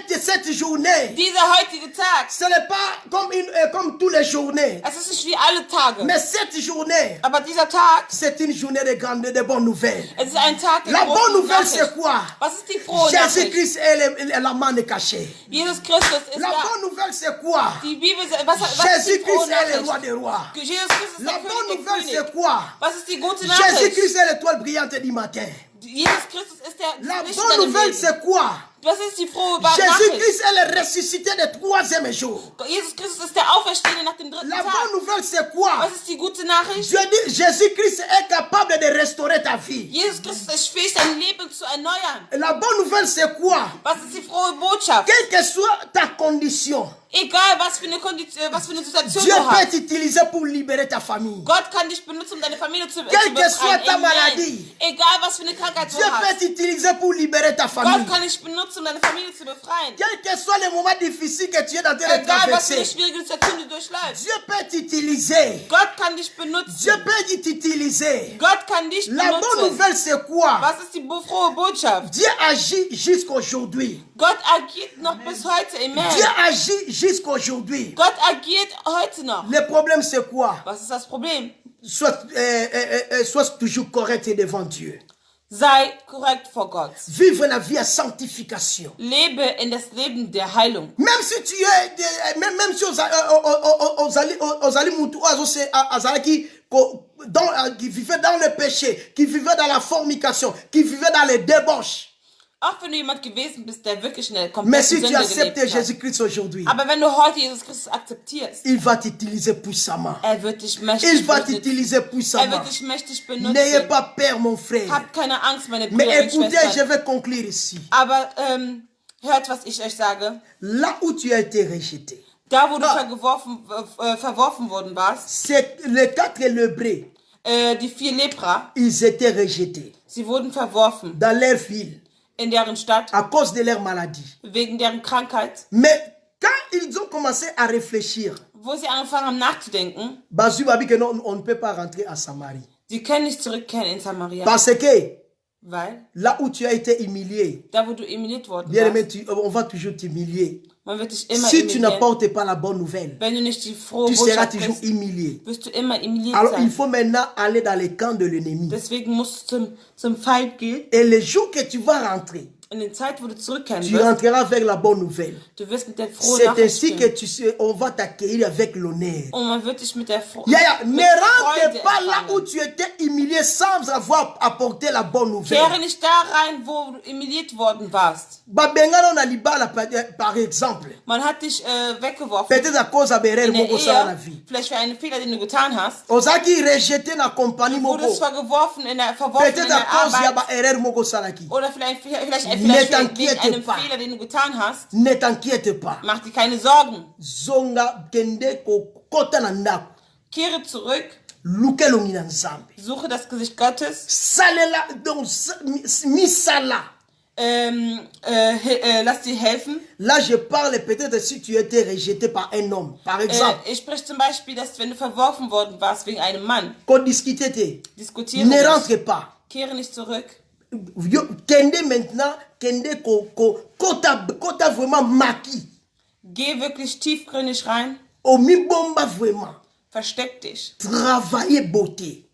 Speaker 1: que cette journée,
Speaker 2: dieser heutige Tag,
Speaker 1: ce n'est pas comme tous les journées,
Speaker 2: es ist nicht wie alle Tage,
Speaker 1: mais cette journée,
Speaker 2: aber dieser Tag,
Speaker 1: c'est une journée de bonnes nouvelles.
Speaker 2: es ist ein Tag der
Speaker 1: La bonne
Speaker 2: großen
Speaker 1: nouvelle,
Speaker 2: Nachricht.
Speaker 1: c'est quoi?
Speaker 2: Was ist die frohe Nachricht?
Speaker 1: Jésus-Christ est la manne cachée.
Speaker 2: Jesus Christus ist
Speaker 1: La
Speaker 2: da.
Speaker 1: bonne nouvelle, c'est quoi?
Speaker 2: Die Bibel, was ist die
Speaker 1: Jésus-Christ
Speaker 2: frohe
Speaker 1: est le roi
Speaker 2: Nachricht?
Speaker 1: des rois.
Speaker 2: Jesus Christus ist
Speaker 1: La
Speaker 2: der
Speaker 1: bonne
Speaker 2: König der
Speaker 1: nouvelle,
Speaker 2: Könige.
Speaker 1: c'est quoi?
Speaker 2: Was ist die gute Nachricht?
Speaker 1: Jésus-Christ est l'étoile brillante du matin.
Speaker 2: Jesus Christus ist der
Speaker 1: La
Speaker 2: Licht
Speaker 1: bonne
Speaker 2: in deinem
Speaker 1: nouvelle,
Speaker 2: Leben.
Speaker 1: c'est quoi?
Speaker 2: Was ist die frohe Nachricht?
Speaker 1: Jésus-Christ est le ressuscité le troisième jour.
Speaker 2: Jesus Christus ist der Auferstehende nach dem dritten
Speaker 1: La
Speaker 2: Tag.
Speaker 1: bonne nouvelle, c'est quoi?
Speaker 2: Was ist die gute Nachricht?
Speaker 1: Je dis, Jésus-Christ est capable de restaurer ta vie.
Speaker 2: Jesus Christus ist fähig, dein Leben zu erneuern.
Speaker 1: La bonne nouvelle, c'est quoi?
Speaker 2: Was ist die frohe Botschaft?
Speaker 1: Quelle que soit ta condition,
Speaker 2: Egal, was für eine Kondition, was für eine Situation
Speaker 1: Dieu
Speaker 2: du
Speaker 1: peut
Speaker 2: hast.
Speaker 1: t'utiliser pour libérer ta famille.
Speaker 2: Gott kann dich benutzen, um deine Familie zu
Speaker 1: Quelle que soit
Speaker 2: befreien.
Speaker 1: ta
Speaker 2: Amen.
Speaker 1: maladie.
Speaker 2: Egal, was für eine Krankheit du
Speaker 1: Dieu
Speaker 2: hast.
Speaker 1: peut t'utiliser pour libérer ta famille.
Speaker 2: Gott kann dich benutzen, um deine Familie zu befreien.
Speaker 1: Quel que soit le moment difficile que tu es en train de
Speaker 2: Egal, was für eine
Speaker 1: traverser,
Speaker 2: schwierige Situation du durchläufst.
Speaker 1: Dieu peut t'utiliser.
Speaker 2: Gott kann dich benutzen.
Speaker 1: Dieu peut t'utiliser.
Speaker 2: Gott kann dich
Speaker 1: La bonne
Speaker 2: benutzen.
Speaker 1: nouvelle, c'est quoi?
Speaker 2: Was ist die frohe Botschaft?
Speaker 1: Dieu agit jusqu'aujourd'hui.
Speaker 2: Gott agiert noch bis heute. Amen.
Speaker 1: Dieu agit jusqu'aujourd'hui.
Speaker 2: Gott agiert heute noch.
Speaker 1: Le problème, c'est quoi?
Speaker 2: Was ist das Problem?
Speaker 1: Sois toujours correct devant Dieu.
Speaker 2: Sei korrekt vor Gott.
Speaker 1: Vivre la vie à sanctification.
Speaker 2: Lebe in das Leben der Heilung.
Speaker 1: Même si tu es, même si qui vivait dans le péché, qui vivait dans la fornication, qui vivait dans les débauches.
Speaker 2: Auch wenn du jemand gewesen bist, der wirklich eine
Speaker 1: Mais
Speaker 2: komplette
Speaker 1: si tu
Speaker 2: Sünde
Speaker 1: acceptes
Speaker 2: gelebt hat.
Speaker 1: Jésus-Christ aujourd'hui,
Speaker 2: Aber wenn du heute Jesus Christus akzeptierst,
Speaker 1: il va t'utiliser puissamment.
Speaker 2: wird dich mächtig
Speaker 1: Il va
Speaker 2: benutzen.
Speaker 1: t'utiliser puissamment.
Speaker 2: Wird dich mächtig
Speaker 1: N'ayez
Speaker 2: benutzen.
Speaker 1: pas peur, mon frère.
Speaker 2: Habt keine Angst, meine
Speaker 1: Mais
Speaker 2: Brüder und
Speaker 1: écoutez, je
Speaker 2: Schwestern.
Speaker 1: vais conclure ici.
Speaker 2: Aber hört, was ich euch sage.
Speaker 1: Là où tu as été rejeté,
Speaker 2: Da, wo du verworfen worden warst,
Speaker 1: c'est les 4 lépreux,
Speaker 2: die 4 Lepra,
Speaker 1: ils étaient rejetés
Speaker 2: sie wurden verworfen
Speaker 1: dans leur ville
Speaker 2: in deren Stadt
Speaker 1: à cause de leur maladie.
Speaker 2: wegen deren Krankheit.
Speaker 1: Mais quand ils ont commencé à réfléchir,
Speaker 2: Wo sie angefangen haben nachzudenken,
Speaker 1: Basu a dit que non, on ne peut pas rentrer à Samarie.
Speaker 2: sie können nicht zurückkehren in Samaria,
Speaker 1: Parce que
Speaker 2: weil
Speaker 1: là où tu as été humilié,
Speaker 2: da, wo du humiliert worden
Speaker 1: bien aimé,
Speaker 2: warst,
Speaker 1: on va toujours t'humilier.
Speaker 2: man wird dich immer
Speaker 1: Si tu
Speaker 2: humilieren.
Speaker 1: n'apportes pas la bonne nouvelle,
Speaker 2: Wenn du nicht die frohe
Speaker 1: tu seras
Speaker 2: Botschaft
Speaker 1: toujours
Speaker 2: bist,
Speaker 1: humilié.
Speaker 2: wirst du immer humiliert
Speaker 1: Alors il
Speaker 2: sein.
Speaker 1: faut maintenant aller dans les camps de l'ennemi.
Speaker 2: Deswegen musst du zum Feind gehen.
Speaker 1: Et le jour que tu vas rentrer,
Speaker 2: In der Zeit, wo du zurückkehren
Speaker 1: tu
Speaker 2: wirst,
Speaker 1: rentreras avec la bonne nouvelle.
Speaker 2: du wirst mit der frohen
Speaker 1: C'est
Speaker 2: Nachricht
Speaker 1: ainsi
Speaker 2: gehen.
Speaker 1: que on va t'accueillir avec l'honneur.
Speaker 2: Und man wird dich mit der
Speaker 1: Ne rentre pas là où
Speaker 2: empfangen.
Speaker 1: tu étais humilié sans avoir apporté la bonne nouvelle.
Speaker 2: Kehre nicht da rein, wo du humiliert worden warst.
Speaker 1: Babengano na libala par exemple.
Speaker 2: Man hat dich weggeworfen
Speaker 1: Peut-être à cause de l'erreur
Speaker 2: in der
Speaker 1: moko sala na
Speaker 2: Ehe,
Speaker 1: vie.
Speaker 2: vielleicht für einen Fehler, den du getan hast.
Speaker 1: Ozaki rejeté na compagnie
Speaker 2: Du wurdest
Speaker 1: moko.
Speaker 2: verworfen in der
Speaker 1: Peut-être à cause
Speaker 2: Arbeit.
Speaker 1: ya erreur moko salaki.
Speaker 2: Oder vielleicht
Speaker 1: Ne t'inquiète
Speaker 2: wegen einem
Speaker 1: pas.
Speaker 2: Fehler, den du getan hast.
Speaker 1: Ne t'inquiète pas.
Speaker 2: Mach dir keine Sorgen.
Speaker 1: Zonga kende ko kota na ndako.
Speaker 2: Kehre zurück.
Speaker 1: Lukelongi na nzambe.
Speaker 2: Suche das Gesicht Gottes.
Speaker 1: Salela donc misala.
Speaker 2: Lass dir helfen.
Speaker 1: Là, je parle peut-être si tu étais rejeté par un homme, par exemple.
Speaker 2: Ich spreche zum Beispiel, dass wenn du verworfen worden warst wegen einem Mann,
Speaker 1: Qu'on discutait,
Speaker 2: diskutiere
Speaker 1: ne
Speaker 2: nicht.
Speaker 1: rentre pas.
Speaker 2: Kehre nicht zurück.
Speaker 1: Kende maintenant, kende kota vraiment maquis.
Speaker 2: Geh wirklich tiefgründig rein.
Speaker 1: Omibomba vraiment.
Speaker 2: Versteck dich.
Speaker 1: Travailler beauté.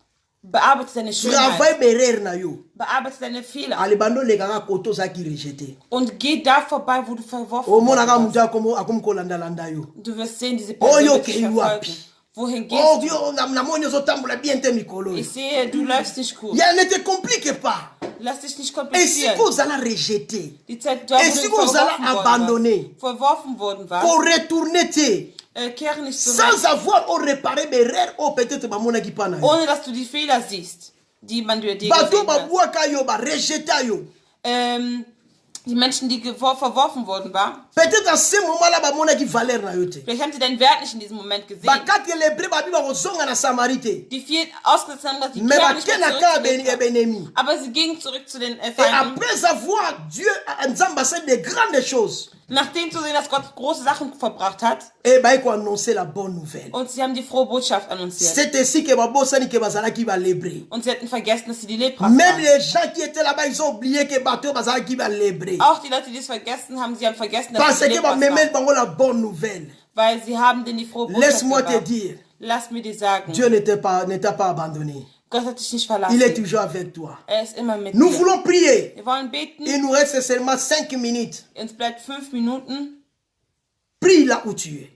Speaker 2: Bearbeite deine Schönheit.
Speaker 1: Travailler berer na yo.
Speaker 2: Bearbeite deine Fehler.
Speaker 1: Alibando le gaga koto za ki rejeté.
Speaker 2: Und geh da vorbei, wo du verworfen
Speaker 1: O mona ga
Speaker 2: worden
Speaker 1: muja komo akom ko landa landa yo.
Speaker 2: warst. Du wirst sehen, diese
Speaker 1: Oh,
Speaker 2: Person
Speaker 1: yo,
Speaker 2: wird dich
Speaker 1: okay,
Speaker 2: verfolgen.
Speaker 1: wapi.
Speaker 2: Wohin gehst
Speaker 1: Oh
Speaker 2: du?
Speaker 1: Dieu, na monyo zo tambola bien te mikolo.
Speaker 2: Ich sehe, du läufst nicht gut.
Speaker 1: Ya ne te complique pas.
Speaker 2: Lass dich nicht
Speaker 1: Et si
Speaker 2: komplizieren.
Speaker 1: vous allez rejeter,
Speaker 2: Die Zeit, da,
Speaker 1: Et
Speaker 2: wo
Speaker 1: si
Speaker 2: du
Speaker 1: vous allez abandonner,
Speaker 2: verworfen worden warst,
Speaker 1: pour retourner te,
Speaker 2: kehr nicht
Speaker 1: sans
Speaker 2: zurecht,
Speaker 1: avoir réparé mes erreurs, oh peut-être mamona qui pana.
Speaker 2: ohne dass du die Fehler siehst, die man dir
Speaker 1: Bato
Speaker 2: gesehen hat.
Speaker 1: babuaka yo ba rejeta yo.
Speaker 2: Die Menschen, die verworfen worden waren,
Speaker 1: Peut-être à ce moment-là bamona qui valeur na yote.
Speaker 2: vielleicht haben sie deinen Wert nicht in diesem Moment gesehen.
Speaker 1: Bakati lebre babi ba kozonga na Samarité.
Speaker 2: Die vier ausgesetzt haben, dass die
Speaker 1: Mais
Speaker 2: kehren nicht mehr
Speaker 1: bakena
Speaker 2: zurück
Speaker 1: ka
Speaker 2: zu den Feinden.
Speaker 1: benemi.
Speaker 2: Aber sie gingen zurück zu den
Speaker 1: Et
Speaker 2: Feinden.
Speaker 1: après avoir Dieu Nzamba fait de grandes choses.
Speaker 2: Nachdem zu sehen, dass Gott große Sachen verbracht hat,
Speaker 1: Et bah il faut annoncer la bonne nouvelle.
Speaker 2: und sie haben die frohe Botschaft annonciert.
Speaker 1: C'est ainsi que babosani que bazala qui va lébrer.
Speaker 2: Und sie hatten vergessen, dass sie die Lepras
Speaker 1: Même
Speaker 2: waren.
Speaker 1: les gens qui étaient là-bas, ils ont oublié que bateau bazala qui va lébrer.
Speaker 2: Auch die Leute, die es vergessen haben, sie haben vergessen, dass
Speaker 1: Parce
Speaker 2: sie die
Speaker 1: que bah
Speaker 2: Lepras
Speaker 1: même
Speaker 2: waren.
Speaker 1: bango la bonne nouvelle.
Speaker 2: Weil sie haben denen die frohe Botschaft
Speaker 1: Laisse-moi te
Speaker 2: gebracht.
Speaker 1: dire,
Speaker 2: Lass mir dir sagen,
Speaker 1: Dieu ne t'a pas abandonné.
Speaker 2: Gott hat dich nicht
Speaker 1: Il est
Speaker 2: verlassen.
Speaker 1: toujours avec toi.
Speaker 2: Er ist immer mit
Speaker 1: Nous
Speaker 2: dir.
Speaker 1: voulons prier.
Speaker 2: Wir wollen beten.
Speaker 1: Il nous reste seulement 5 minutes.
Speaker 2: Uns bleibt 5 Minuten.
Speaker 1: Prie là où tu es.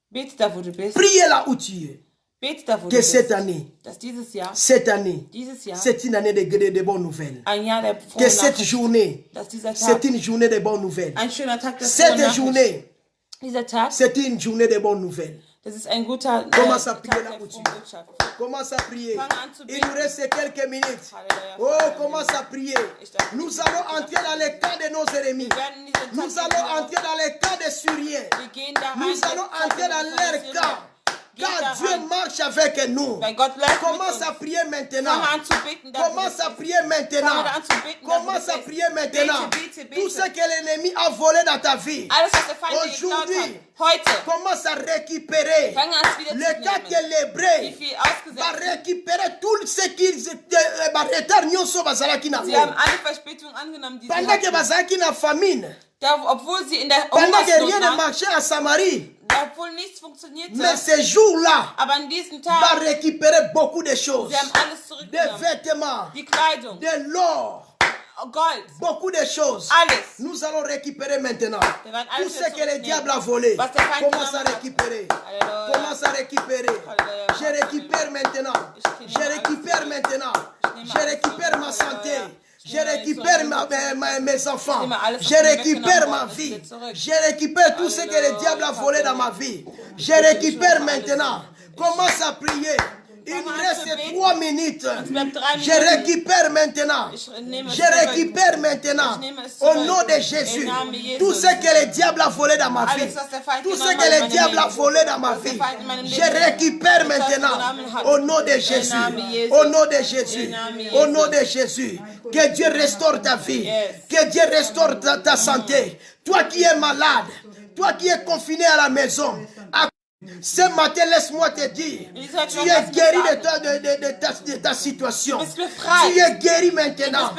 Speaker 2: Bete da, wo du bist.
Speaker 1: Priez là où tu es.
Speaker 2: Bete da, wo du
Speaker 1: Que
Speaker 2: bist.
Speaker 1: cette année,
Speaker 2: Dass dieses Jahr
Speaker 1: c'est une année de bonnes nouvelles.
Speaker 2: ein Jahr der
Speaker 1: Que
Speaker 2: frohen
Speaker 1: cette
Speaker 2: Nachricht,
Speaker 1: journée,
Speaker 2: dass dieser Tag
Speaker 1: c'est une journée de bonnes nouvelles.
Speaker 2: ein schöner Tag der frohen
Speaker 1: Cette
Speaker 2: Nachricht.
Speaker 1: journée,
Speaker 2: Dieser Tag,
Speaker 1: c'est une journée de bonnes nouvelles.
Speaker 2: das ist ein guter
Speaker 1: Commence à
Speaker 2: Tag
Speaker 1: prier
Speaker 2: der
Speaker 1: là où tu
Speaker 2: frohen
Speaker 1: es.
Speaker 2: Botschaft.
Speaker 1: Commence à prier.
Speaker 2: Fang an zu
Speaker 1: Il
Speaker 2: beten.
Speaker 1: nous reste quelques minutes.
Speaker 2: Halleluja.
Speaker 1: Oh, commence à prier. Nous allons entrer dans les camps de nos ennemis.
Speaker 2: Wir werden in diesen
Speaker 1: Nous
Speaker 2: Tag
Speaker 1: allons entrer dans les camps des Syriens.
Speaker 2: wir gehen da rein,
Speaker 1: Nous allons entrer dans leur camp. Car Dieu marche avec nous.
Speaker 2: weil Gott läuft mit
Speaker 1: Commence
Speaker 2: uns.
Speaker 1: à prier maintenant.
Speaker 2: Fang an zu beten, da wo
Speaker 1: Commence
Speaker 2: du
Speaker 1: à
Speaker 2: bist.
Speaker 1: prier maintenant.
Speaker 2: Fange an zu beten, da wo du
Speaker 1: Commence à
Speaker 2: bist.
Speaker 1: prier maintenant.
Speaker 2: Bete, bete,
Speaker 1: Tout
Speaker 2: bete.
Speaker 1: ce que l'ennemi a volé dans ta vie.
Speaker 2: Alles, was der Feind dir geklaut
Speaker 1: Aujourd'hui,
Speaker 2: hat, heute,
Speaker 1: commence à récupérer.
Speaker 2: fang an es wieder
Speaker 1: Le
Speaker 2: zu
Speaker 1: cas
Speaker 2: nehmen.
Speaker 1: de l'hébreu
Speaker 2: Wie viel
Speaker 1: va
Speaker 2: ausgesetzt.
Speaker 1: récupérer tout ce qu'ils retard nyonso bazalaki na
Speaker 2: Sie haben
Speaker 1: ngo.
Speaker 2: alle Verspätungen angenommen, die sie
Speaker 1: Pendant que
Speaker 2: hatten.
Speaker 1: bazalaki na famine,
Speaker 2: Da, obwohl sie in der
Speaker 1: pendant que rien
Speaker 2: Hungersnot
Speaker 1: ne
Speaker 2: waren,
Speaker 1: marchait à Samarie,
Speaker 2: obwohl nichts funktionierte,
Speaker 1: mais ce jour-là
Speaker 2: aber an diesem
Speaker 1: va
Speaker 2: Tag,
Speaker 1: récupérer beaucoup de choses.
Speaker 2: sie haben alles
Speaker 1: Des
Speaker 2: zurückgenommen.
Speaker 1: vêtements,
Speaker 2: Die Kleidung,
Speaker 1: de l'or,
Speaker 2: Gold,
Speaker 1: beaucoup de choses.
Speaker 2: alles.
Speaker 1: Nous allons récupérer maintenant.
Speaker 2: Wir werden
Speaker 1: Tout
Speaker 2: alles
Speaker 1: ce que le
Speaker 2: zurücknehmen.
Speaker 1: diable a volé,
Speaker 2: Was der Feind
Speaker 1: commence à
Speaker 2: genommen hat.
Speaker 1: récupérer.
Speaker 2: Halleluja.
Speaker 1: Commence à récupérer.
Speaker 2: Halleluja.
Speaker 1: Je récupère maintenant. Je récupère maintenant. Je récupère ma santé. Je récupère mes enfants. Je récupère ma vie. Je récupère tout ce que le diable a volé dans ma vie. Je récupère maintenant. Commence à prier. Il nous reste 3 minutes. Je récupère maintenant. Je récupère maintenant. Au nom de Jésus. Tout ce que le diable a volé dans ma vie. Tout ce que le diable a volé dans ma vie. Je récupère maintenant. Au nom de Jésus. Au nom de Jésus. Au nom de Jésus. Que Dieu restaure ta vie. Que Dieu restaure ta santé. Toi qui es malade. Toi qui es confiné à la maison. Ce matin, laisse-moi te dire, tu es guéri de ta situation. Tu es guéri maintenant.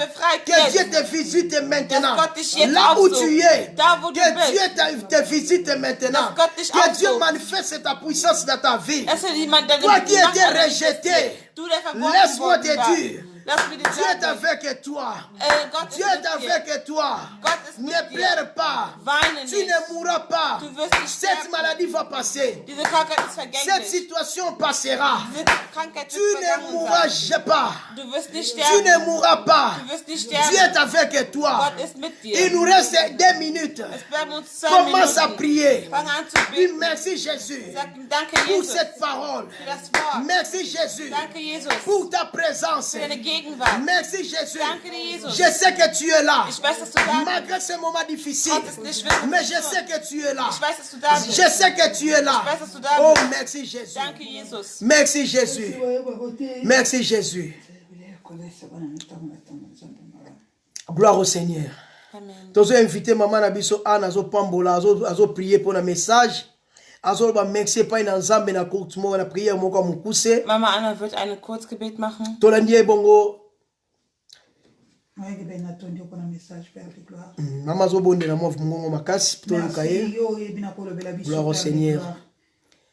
Speaker 1: Que Dieu te visite maintenant. Là où tu es, que Dieu te visite maintenant. Que Dieu manifeste ta puissance dans ta vie. Toi qui étais rejeté, laisse-moi te dire, Dieu est avec toi. Dieu est avec toi. Ne pleure pas. Tu ne mourras pas. Cette maladie va passer.
Speaker 2: Diese Krankheit ist
Speaker 1: Cette
Speaker 2: vergänglich.
Speaker 1: situation passera.
Speaker 2: Diese Krankheit
Speaker 1: Tu
Speaker 2: wird
Speaker 1: ne
Speaker 2: vergangen
Speaker 1: mourras
Speaker 2: sein.
Speaker 1: pas.
Speaker 2: Du wirst nicht
Speaker 1: Tu
Speaker 2: sterben.
Speaker 1: ne mourras pas.
Speaker 2: Du wirst nicht
Speaker 1: Dieu
Speaker 2: sterben.
Speaker 1: est avec toi.
Speaker 2: Gott ist mit
Speaker 1: Il
Speaker 2: dir.
Speaker 1: nous reste 2 minutes.
Speaker 2: Es bleiben uns 2
Speaker 1: Commence à
Speaker 2: Minuten.
Speaker 1: prier.
Speaker 2: Fang an zu
Speaker 1: Dis
Speaker 2: beten.
Speaker 1: merci Jésus
Speaker 2: Sag ihm Danke,
Speaker 1: pour
Speaker 2: Jesus,
Speaker 1: cette parole.
Speaker 2: für das Wort.
Speaker 1: Merci Jésus
Speaker 2: Danke, Jesus,
Speaker 1: pour ta présence.
Speaker 2: für deine Gegenwart.
Speaker 1: Merci Jésus.
Speaker 2: Danke dir, Jesus.
Speaker 1: Je sais que tu es là.
Speaker 2: Ich weiß, dass du da bist.
Speaker 1: Malgré ce moment difficile.
Speaker 2: Gott ist nicht wirklich
Speaker 1: Mais je sais que tu es là.
Speaker 2: Ich weiß, dass du da bist.
Speaker 1: Je sais que tu es là.
Speaker 2: Ich weiß, dass du da
Speaker 1: Oh,
Speaker 2: bist.
Speaker 1: merci Jésus.
Speaker 2: Danke, Jesus.
Speaker 1: Merci Jésus. Merci Jésus. Gloire au Seigneur.
Speaker 2: Amen.
Speaker 1: Tozo invité maman na biso Anne azo pambola azo prier pour un message. Azo ba merci pas na nzambe na kurtumo na prière moko mukuse.
Speaker 2: Mama Anna wird ein Kurzgebet machen.
Speaker 1: Tolandi bongo. Mama zo bonde na mo mungongo makasi to lukaye. Gloire au Seigneur.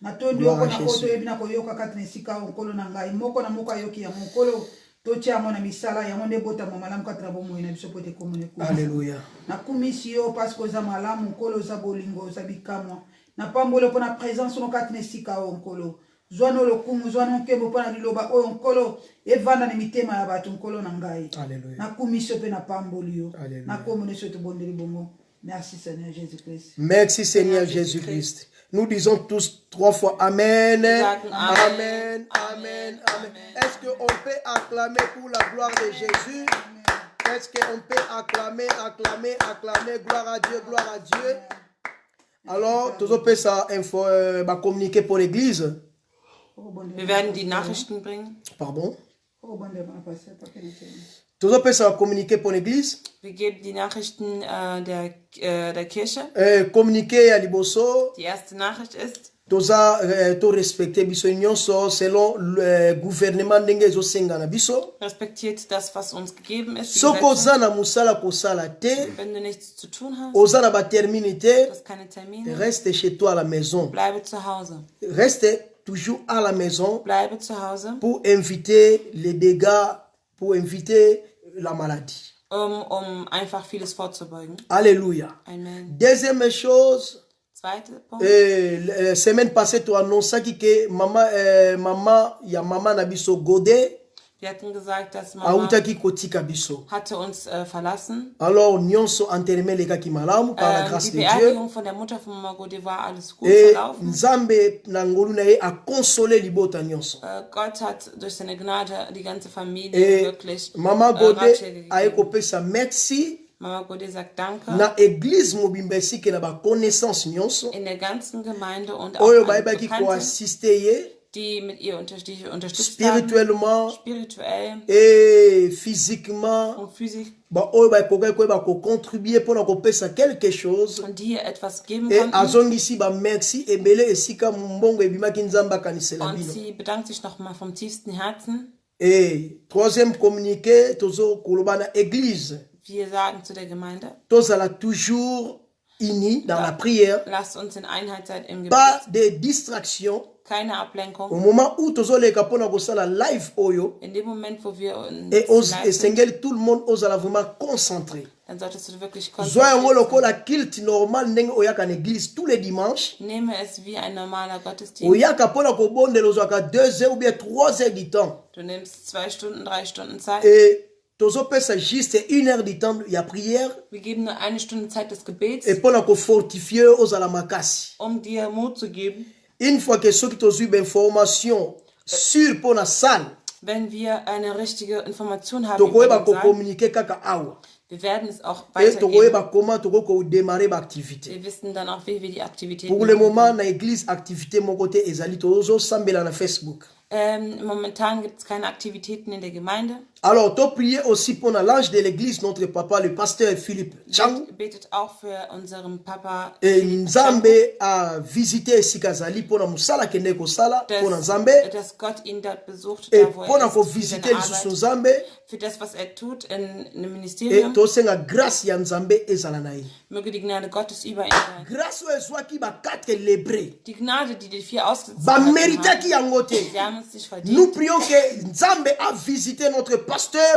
Speaker 3: Natondi oko na koto ebina koyoka kati nesika okolo na ngai moko na moko ayoki ya mokolo totia mona misala ya monde bota malamu kati na bomo na biso pote komone ko.
Speaker 1: Alléluia.
Speaker 3: Na kumisi yo parce que za malamu kolo za bolingo za bikamwa. Na pambolo pona présence no kati nesika onkolo. Zwano lokumu zwano nkebo pona liloba oyo nkolo evanda ni mitema ya bato nkolo na ngai.
Speaker 1: Alléluia.
Speaker 3: Na kumisi yo pe na pambolio.
Speaker 1: Alléluia.
Speaker 3: Na komone so to bondeli bongo. Merci Seigneur Jésus-Christ.
Speaker 1: Merci Seigneur Jésus-Christ. Nous disons tous 3 fois Amen.
Speaker 2: sagen
Speaker 1: Amen. Amen. Amen. Est-ce qu'on peut acclamer pour la gloire de Jésus? Est-ce qu'on peut acclamer, gloire à Dieu, gloire à Dieu? Alors, tous on peut ça communiquer pour l'église.
Speaker 2: Wir werden die Nachrichten bringen.
Speaker 1: Pardon? Tous on peut ça communiquer pour l'église.
Speaker 2: Wir geben die Nachrichten der Kirche.
Speaker 1: Communiquer à Liboso.
Speaker 2: Die erste Nachricht ist,
Speaker 1: Tous to respecter biso nyonso selon le gouvernement ndenge zo senga na biso.
Speaker 2: respektiert das, was uns gegeben ist. die
Speaker 1: Soko
Speaker 2: Gesetze.
Speaker 1: za na musala kosala te.
Speaker 2: Wenn du nichts zu tun hast,
Speaker 1: Oza na ba termine te.
Speaker 2: du hast keine Termine,
Speaker 1: Reste chez toi à la maison.
Speaker 2: bleibe zu Hause.
Speaker 1: Reste toujours à la maison
Speaker 2: Bleibe zu Hause,
Speaker 1: pour éviter les dégâts, pour éviter la maladie.
Speaker 2: um einfach vieles vorzubeugen.
Speaker 1: Alléluia.
Speaker 2: Amen.
Speaker 1: Deuxième chose,
Speaker 2: Zweiter Punkt.
Speaker 1: la semaine passée, tu as annoncé que maman na biso Godé
Speaker 2: Wir hatten gesagt, dass Mama
Speaker 1: autaki kotika biso.
Speaker 2: hatte uns verlassen.
Speaker 1: Alors, nyonso enterré les gars qui malamu par la grâce
Speaker 2: Die
Speaker 1: de Dieu.
Speaker 2: Beerdigung von der Mutter von Mama Gode war alles gut
Speaker 1: Et
Speaker 2: verlaufen.
Speaker 1: Nzambe na ngolu na ye a consolé libota nyonso.
Speaker 2: Gott hat durch seine Gnade die ganze Familie
Speaker 1: Et
Speaker 2: wirklich
Speaker 1: Mama Godé
Speaker 2: Ratschläge
Speaker 1: a
Speaker 2: gegeben.
Speaker 1: kopesa merci
Speaker 2: Mama Gode sagt Danke
Speaker 1: na église mobimba esika na ba connaissance nyonso.
Speaker 2: in der ganzen Gemeinde und auch
Speaker 1: Oyo
Speaker 2: an
Speaker 1: bayebaki ko
Speaker 2: Bekannte,
Speaker 1: assister ye
Speaker 2: die mit ihr unterstützt haben,
Speaker 1: spirituellement
Speaker 2: spirituell
Speaker 1: et physiquement.
Speaker 2: und physisch,
Speaker 1: Ba oyo bakoka koyeba ko contribuer mpona kopesa quelque chose.
Speaker 2: und die ihr etwas geben
Speaker 1: Et
Speaker 2: konnten.
Speaker 1: azongisi ba merci ebele esika mbongo ebimaki nzambe akanisela
Speaker 2: Und
Speaker 1: bino.
Speaker 2: sie bedankt sich nochmal vom tiefsten Herzen.
Speaker 1: Et troisième communiqué, tozo koloba na église.
Speaker 2: Wir sagen zu der Gemeinde,
Speaker 1: Tozala toujours unis dans la prière.
Speaker 2: lasst uns in Einheit sein im Gebet.
Speaker 1: Pas de distraction.
Speaker 2: Keine
Speaker 1: Au
Speaker 2: Ablenkung.
Speaker 1: moment où tozoleka pona kosala live oyo,
Speaker 2: In dem Moment, wo wir uns
Speaker 1: et
Speaker 2: live sind,
Speaker 1: esengeli tout le monde ozala vraiment concentré.
Speaker 2: dann solltest du wirklich
Speaker 1: Zwa yango
Speaker 2: konzentriert
Speaker 1: lokola kilt normal ndenge oyaka na église tous les dimanches.
Speaker 2: sein. Nehme es wie ein normaler Gottesdienst.
Speaker 1: Oyaka pona kobondela ozwaka 2 heures ou bien 3 heures du temps.
Speaker 2: Du nimmst 2 Stunden, 3 Stunden Zeit.
Speaker 1: Et tozopesa juste 1 heure du temps ya prière.
Speaker 2: Wir geben nur 1 Stunde Zeit des Gebets,
Speaker 1: Et pona kofortifier ozala makasi.
Speaker 2: um dir Mut zu geben.
Speaker 1: Une fois que ceux qui ont eu information sur pour la salle,
Speaker 2: Wenn wir eine richtige Information haben,
Speaker 1: tokoyeba
Speaker 2: über den
Speaker 1: ko
Speaker 2: Saal,
Speaker 1: communiquer kaka awa.
Speaker 2: wir werden es auch
Speaker 1: Et
Speaker 2: weitergeben.
Speaker 1: tokoyeba comment toko démarrer ba activité.
Speaker 2: Wir wissen dann auch, wie wir die Aktivitäten
Speaker 1: Pour le
Speaker 2: machen
Speaker 1: moment
Speaker 2: können.
Speaker 1: na église activité mon côté ezali tozo sambela na Facebook.
Speaker 2: Momentan gibt es keine Aktivitäten in der Gemeinde.
Speaker 1: Alors to prier aussi pour l'ange de l'église notre papa le pasteur Philippe Chang.
Speaker 2: Betet auch für unseren Papa
Speaker 1: Et
Speaker 2: Philipp
Speaker 1: Nzambe a visité Sikazali pour na musala kende ko sala
Speaker 2: Chang,
Speaker 1: pour na Nzambe
Speaker 2: dass Gott ihn dort besucht,
Speaker 1: et
Speaker 2: da wo
Speaker 1: pour na
Speaker 2: er
Speaker 1: ko
Speaker 2: ist, für seine
Speaker 1: visiter le
Speaker 2: Arbeit,
Speaker 1: Nzambe
Speaker 2: für das, was er tut in einem
Speaker 1: et
Speaker 2: Ministerium.
Speaker 1: to senga grâce ya Nzambe ezala na ye.
Speaker 2: Möge die Gnade Gottes über ihn sein.
Speaker 1: Grâce o ezwaki ba 4 lébrés.
Speaker 2: Die Gnade, die die 4 ausgesetzt
Speaker 1: Ba
Speaker 2: haben,
Speaker 1: méritaki yango te.
Speaker 2: sie haben es nicht verdient.
Speaker 1: Nous prions que Nzambe a visité notre pasteur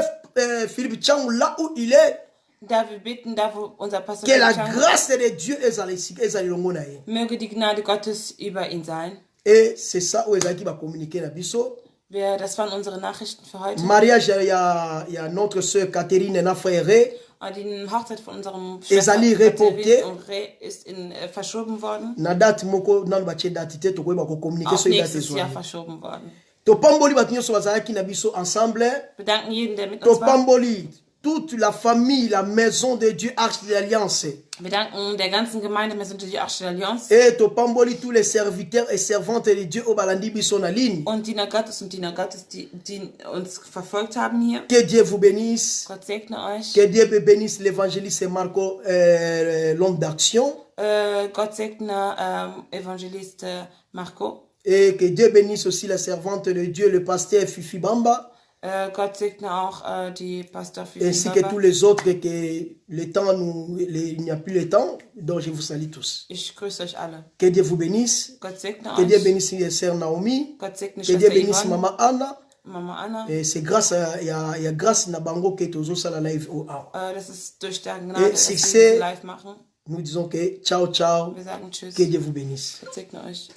Speaker 1: Philippe Chang là où il est.
Speaker 2: Da wir beten, da wo unser Pastor
Speaker 1: Que la
Speaker 2: Philipp Chang-
Speaker 1: grâce de Dieu ezali longo na ye.
Speaker 2: möge die Gnade Gottes über ihn sein.
Speaker 1: Et c'est ça où ezaki ba communiquer na biso.
Speaker 2: Das waren unsere Nachrichten für heute.
Speaker 1: Mariage ya notre sœur Catherine na frère.
Speaker 2: Und die Hochzeit von unserem
Speaker 1: Ezali reporté.
Speaker 2: ist verschoben worden.
Speaker 1: Na date moko nanu ba tie date te tokoyeba ko communiquer
Speaker 2: Auf
Speaker 1: so date
Speaker 2: nächstes Jahr
Speaker 1: ezwani.
Speaker 2: verschoben worden.
Speaker 1: Topamboli bato nyonso bazalaki na biso ensemble.
Speaker 2: Wir danken jedem, der mit uns war.
Speaker 1: Topamboli toute la famille, la maison de Dieu, Arche de l'Alliance.
Speaker 2: Wir danken der ganzen Gemeinde Maison de Dieu Arche de l'Alliance
Speaker 1: Et topamboli tous les serviteurs et servantes de Dieu au balandi biso na ligne.
Speaker 2: und Diener Gottes, die uns verfolgt haben hier.
Speaker 1: Que Dieu vous bénisse.
Speaker 2: Gott segne euch.
Speaker 1: Que Dieu bénisse l'évangéliste Marco l'homme d'action.
Speaker 2: Gott segne Evangelist Marco.
Speaker 1: Et que Dieu bénisse aussi la servante de Dieu, le pasteur Fifi Bamba.
Speaker 2: Gott segne auch die Pastor
Speaker 1: Ainsi que
Speaker 2: Fifi
Speaker 1: tous
Speaker 2: Baba.
Speaker 1: les autres, que le temps il n'y a plus le temps. Donc je vous salue tous.
Speaker 2: Ich grüße euch alle.
Speaker 1: Que Dieu vous bénisse.
Speaker 2: Gott segne
Speaker 1: Que Dieu
Speaker 2: euch.
Speaker 1: bénisse sœur Naomi.
Speaker 2: Gott segne
Speaker 1: Que Dieu
Speaker 2: Schwester
Speaker 1: bénisse
Speaker 2: Yvonne,
Speaker 1: maman Anna.
Speaker 2: Mama Anna.
Speaker 1: Et c'est grâce à y a grâce na bango que tozo sala live au awa.
Speaker 2: Das ist durch der Gnade, dass wir
Speaker 1: succès.
Speaker 2: das live machen.
Speaker 1: Nous disons que ciao ciao.
Speaker 2: Wir sagen Tschüss.
Speaker 1: Que Dieu vous bénisse.
Speaker 2: Gott segne euch.